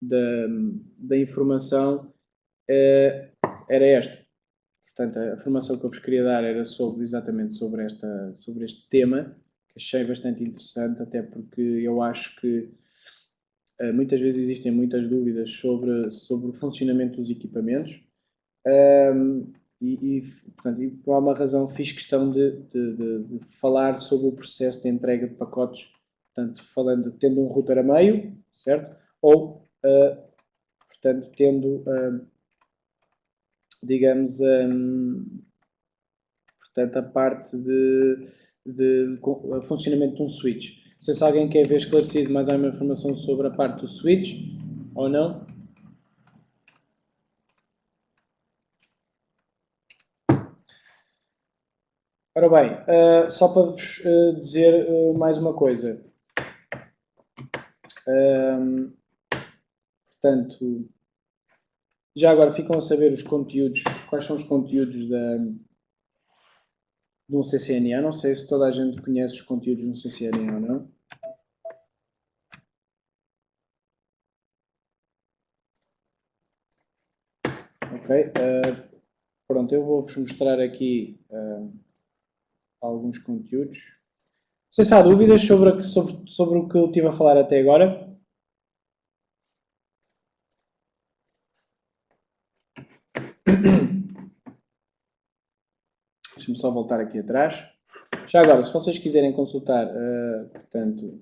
S1: da informação era esta. Portanto, a formação que eu vos queria dar era exatamente sobre este tema, que achei bastante interessante, até porque eu acho que muitas vezes existem muitas dúvidas sobre o funcionamento dos equipamentos. Portanto, e por alguma razão fiz questão de falar sobre o processo de entrega de pacotes, portanto, tendo um router a meio, certo? Ou, portanto, tendo, digamos, portanto, a parte de funcionamento de um switch. Não sei se alguém quer ver esclarecido mais alguma informação sobre a parte do switch, ou não. Ora bem, só para vos dizer mais uma coisa. Portanto, já agora ficam a saber os conteúdos, quais são os conteúdos de um CCNA. Não sei se toda a gente conhece os conteúdos de um CCNA ou não. Ok. Pronto, eu vou-vos mostrar aqui alguns conteúdos. Não sei se há dúvidas sobre o que eu estive a falar até agora. Deixa-me só voltar aqui atrás. Já agora, se vocês quiserem consultar, portanto,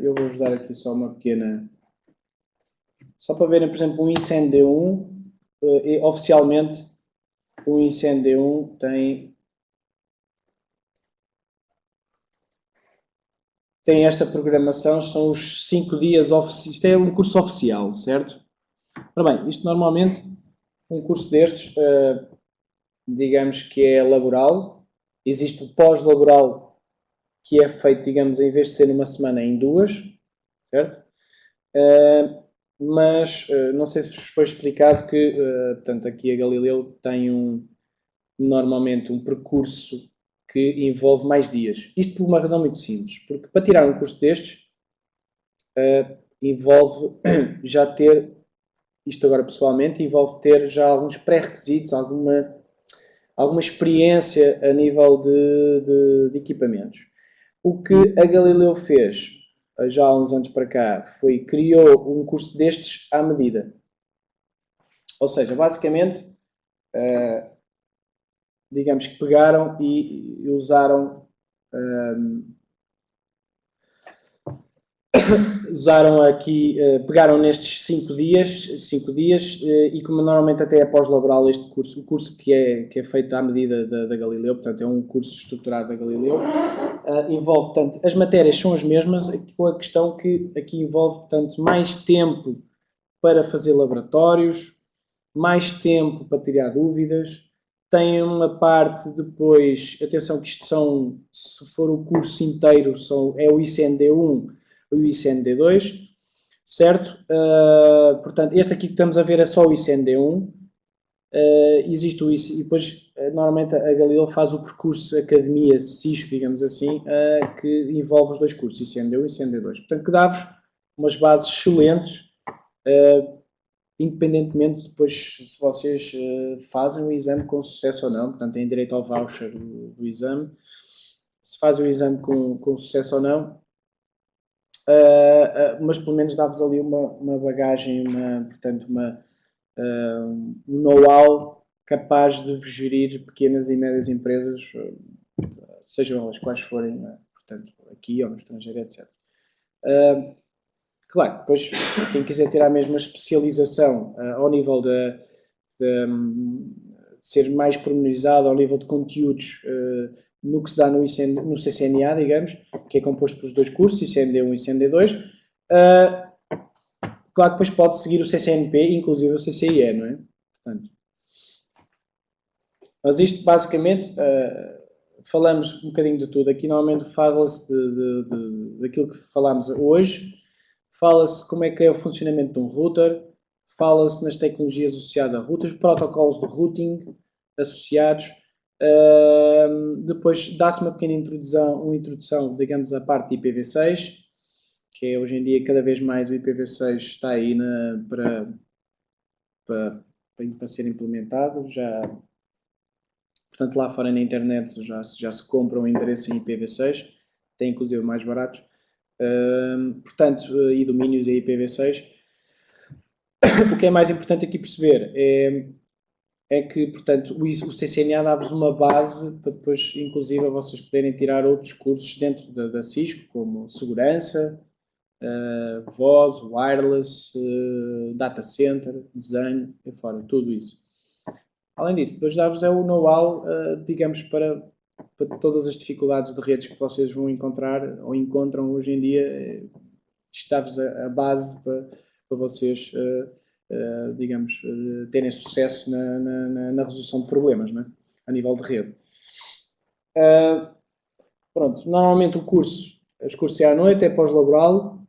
S1: eu vou-vos dar aqui só uma pequena... Só para verem, por exemplo, um ICN D1, oficialmente, o ICN D1 tem esta programação, são os 5 dias, isto é um curso oficial, certo? Ora bem, isto normalmente, um curso destes, digamos que é laboral, existe o pós-laboral que é feito, digamos, em vez de ser numa semana, em 2, certo? Mas não sei se vos foi explicado que, portanto, aqui a Galileu tem normalmente um percurso que envolve mais dias. Isto por uma razão muito simples, porque para tirar um curso destes, envolve já ter, isto agora pessoalmente, envolve ter já alguns pré-requisitos, alguma experiência a nível de equipamentos. O que a Galileu fez já há uns anos para cá criou um curso destes à medida. Ou seja, basicamente, digamos que pegaram e usaram usaram aqui, pegaram nestes 5 dias, e como normalmente até é pós-laboral este curso, o curso que é feito à medida da Galileu, portanto é um curso estruturado da Galileu, envolve, portanto, as matérias são as mesmas, com a questão que aqui envolve, portanto, mais tempo para fazer laboratórios, mais tempo para tirar dúvidas, tem uma parte depois, atenção que isto são, se for o curso inteiro, é o ICND1 e o ICND2, certo? Portanto, este aqui que estamos a ver é só o ICND1, existe o IC, e depois normalmente a Galileu faz o percurso Academia CISC, digamos assim, que envolve os dois cursos, ICND1 e ICND2. Portanto, que dá-vos umas bases excelentes, independentemente depois se vocês fazem o exame com sucesso ou não, portanto têm direito ao voucher do exame, se fazem o exame com sucesso ou não, mas pelo menos dá-vos ali uma bagagem, portanto um know-how capaz de gerir pequenas e médias empresas, sejam elas quais forem, portanto aqui ou no estrangeiro, etc. Claro, depois quem quiser ter a mesma especialização ao nível de ser mais pormenorizado, ao nível de conteúdos no que se dá no CCNA, digamos, que é composto pelos dois cursos, ICND1 e ICND2, claro que depois pode seguir o CCNP, inclusive o CCIE, não é? Portanto, mas isto basicamente, falamos um bocadinho de tudo. Aqui normalmente fala-se daquilo que falámos hoje, fala-se como é que é o funcionamento de um router, fala-se nas tecnologias associadas a routers, protocolos de routing associados, depois dá-se uma pequena introdução, digamos, à parte de IPv6, que é hoje em dia cada vez mais o IPv6 está aí para ser implementado, portanto lá fora na internet já se compra um endereço em IPv6, tem inclusive mais baratos, portanto, e domínios em IPv6. O que é mais importante aqui perceber é que, portanto, o CCNA dá-vos uma base para depois, inclusive, vocês poderem tirar outros cursos dentro da Cisco, como segurança, voz, wireless, data center, design, e fora, tudo isso. Além disso, depois dá-vos o know-how, digamos, para todas as dificuldades de redes que vocês vão encontrar ou encontram hoje em dia, está-vos a base para vocês, digamos, terem sucesso na resolução de problemas, não é? A nível de rede. Pronto, normalmente os cursos é à noite, é pós-laboral.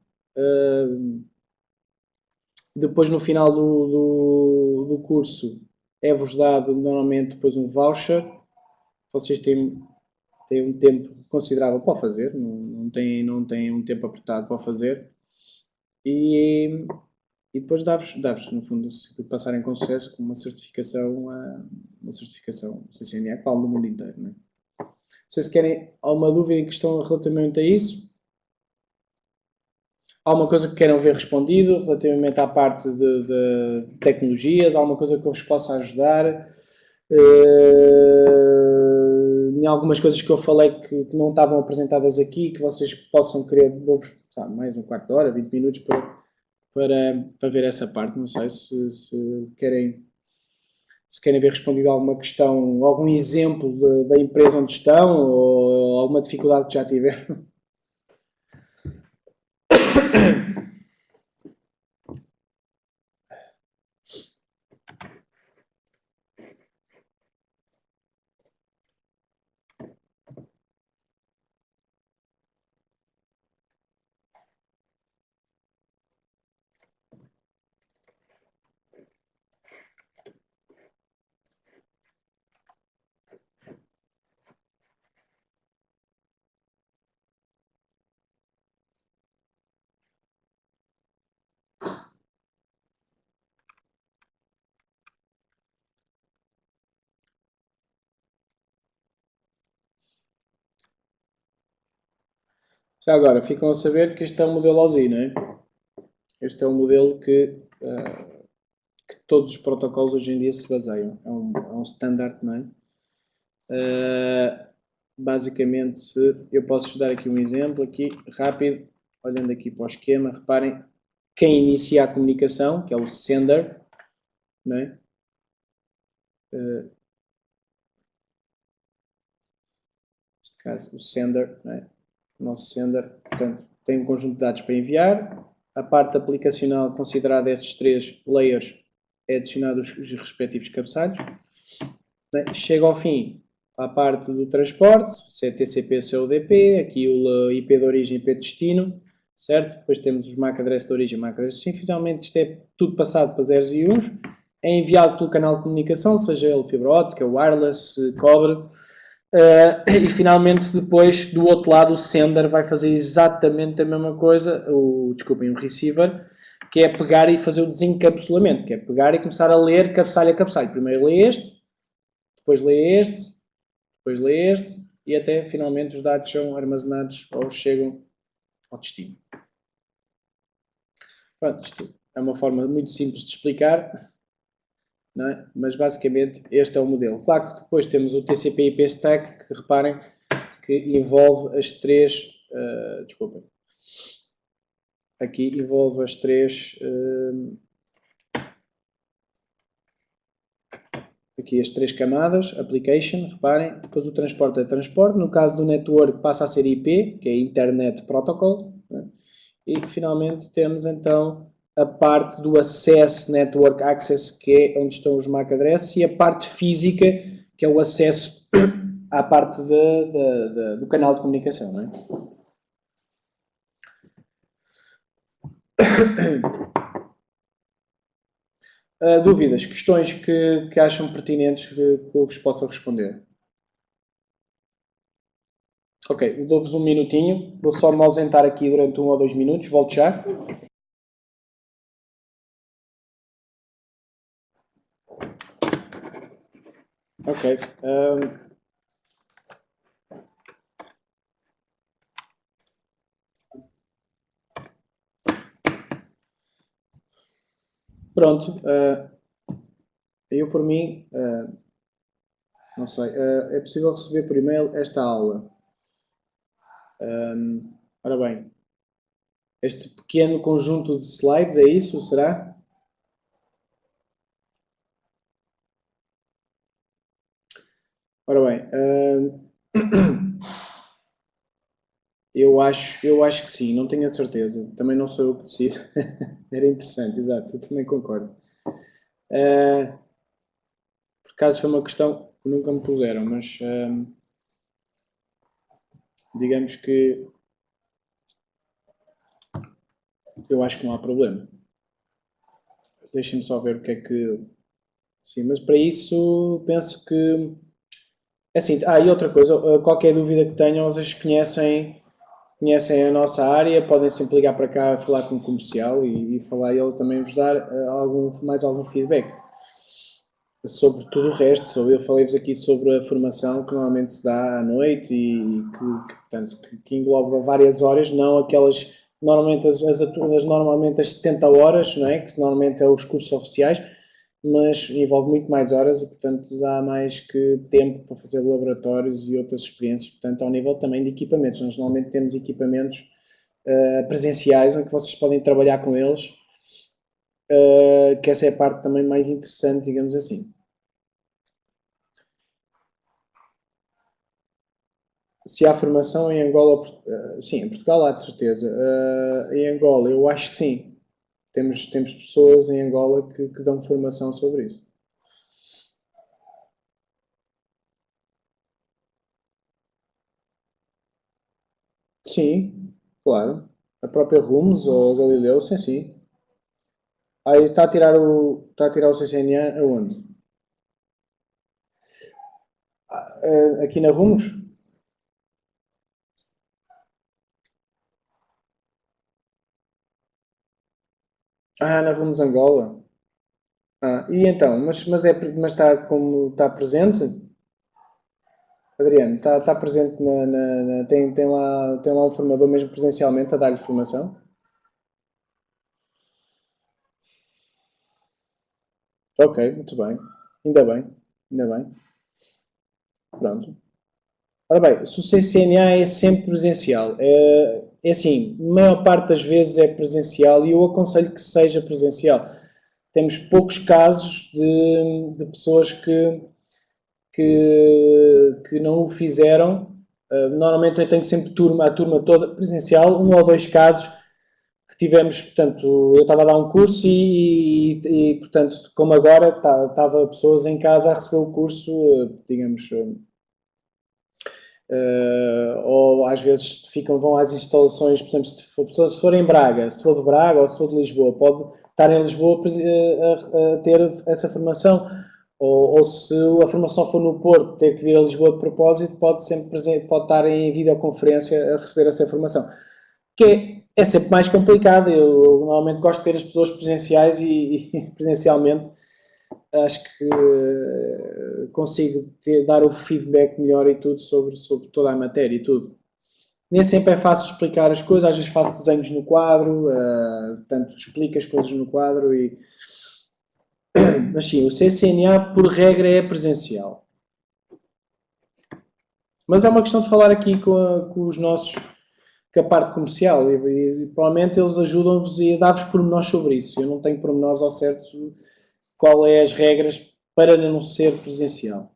S1: Depois, no final do curso, é-vos dado normalmente depois um voucher. Vocês têm um tempo considerável para fazer, não têm um tempo apertado para fazer. E depois dá-vos, no fundo, se passarem com sucesso, com uma certificação CCNA que vale no mundo inteiro. Não é? Vocês querem alguma dúvida em questão relativamente a isso? Alguma coisa que queiram ver respondido relativamente à parte de tecnologias? Alguma coisa que eu vos possa ajudar? Em algumas coisas que eu falei que não estavam apresentadas aqui, que vocês possam querer, vou-vos, mais um quarto de hora, 20 minutos para ver essa parte. Não sei se querem ver respondido alguma questão, algum exemplo da empresa onde estão ou alguma dificuldade que já tiveram. Já agora, ficam a saber que este é um modelo OSI, não é? Este é um modelo que todos os protocolos hoje em dia se baseiam. É um standard, não é? Basicamente, eu posso dar aqui um exemplo, aqui, rápido. olhando aqui para o esquema, reparem, quem inicia a comunicação, que é o sender, não é? Neste caso, o sender, não é? O nosso sender, portanto, tem um conjunto de dados para enviar. A parte aplicacional considerada estes 3 layers é adicionado os respectivos cabeçalhos. Chega ao fim à parte do transporte, se é TCP, se é UDP, aqui o IP de origem, IP de destino, certo? Depois temos os MAC address de origem e MAC address de destino. Finalmente, isto é tudo passado para zeros e uns, é enviado pelo canal de comunicação, seja ele fibra óptica, wireless, cobre, e finalmente depois do outro lado o sender vai fazer exatamente a mesma coisa, o receiver, que é pegar e fazer o desencapsulamento, que é pegar e começar a ler cabeçalho a cabeçalho. Primeiro lê este, depois lê este, depois lê este, e até finalmente os dados são armazenados ou chegam ao destino. Pronto, isto é uma forma muito simples de explicar, não é? Mas basicamente este é o modelo. Claro que depois temos o TCP/IP stack, que reparem que envolve as 3, desculpem, aqui envolve as 3, aqui as 3 camadas, application, reparem, depois o transporte é transporte, no caso do network passa a ser IP, que é Internet Protocol, né? E finalmente temos então a parte do Access Network Access, que é onde estão os MAC addresses, e a parte física, que é o acesso à parte do canal de comunicação, não é? Dúvidas, questões que acham pertinentes que eu vos possa responder? Ok, dou-vos um minutinho, vou só me ausentar aqui durante 1 ou 2 minutos, volto já. Ok. Pronto. Eu, por mim, não sei, é possível receber por e-mail esta aula. Ora bem, este pequeno conjunto de slides, é isso? Será? Ora bem, eu acho que sim, não tenho a certeza. Também não sou eu que decido. Era interessante, exato, eu também concordo. Por acaso foi uma questão que nunca me puseram, mas digamos que eu acho que não há problema. Deixem-me só ver o que é que... Sim, mas para isso penso que... Assim, e outra coisa, qualquer dúvida que tenham, vocês conhecem a nossa área, podem sempre ligar para cá, falar com o comercial e falar, e ele também vos dar mais algum feedback sobre tudo o resto. Eu falei-vos aqui sobre a formação que normalmente se dá à noite e portanto, que engloba várias horas, não aquelas, normalmente normalmente as 70 horas, não é? Que normalmente é os cursos oficiais, mas envolve muito mais horas e, portanto, dá mais que tempo para fazer laboratórios e outras experiências, portanto, ao nível também de equipamentos. Nós normalmente temos equipamentos presenciais em que vocês podem trabalhar com eles, que essa é a parte também mais interessante, digamos assim. Se há formação em Angola, sim, em Portugal há de certeza. Em Angola, eu acho que sim. Temos pessoas em Angola que dão formação sobre isso. Sim, claro. A própria Rumos ou Galileu, sim, sim. Aí está a tirar o CCNA aonde? Aqui na Rumos? Na Rumos Angola. E então, mas está presente? Adriano, está presente tem lá um formador mesmo presencialmente a dar-lhe formação? Ok, muito bem. Ainda bem, ainda bem. Pronto. Ora bem, se o CCNA é sempre presencial, é assim, a maior parte das vezes é presencial e eu aconselho que seja presencial. Temos poucos casos de pessoas que não o fizeram. Normalmente eu tenho sempre a turma toda presencial, 1 ou 2 casos que tivemos, portanto, eu estava a dar um curso e portanto, como agora, estava pessoas em casa a receber o curso, digamos, ou às vezes vão às instalações, por exemplo, se for em Braga, se for de Braga ou se for de Lisboa, pode estar em Lisboa a ter essa formação, ou se a formação for no Porto, ter que vir a Lisboa de propósito, pode estar em videoconferência a receber essa formação, que é sempre mais complicado. Eu normalmente gosto de ter as pessoas presenciais e presencialmente acho que consigo dar o feedback melhor e tudo sobre toda a matéria e tudo. Nem sempre é fácil explicar as coisas, às vezes faço desenhos no quadro, portanto explico as coisas no quadro, mas sim, o CCNA por regra é presencial. Mas é uma questão de falar aqui com os nossos, com a parte comercial e provavelmente eles ajudam-vos e dar-vos pormenores sobre isso. Eu não tenho pormenores ao certo qual é as regras para não ser presencial.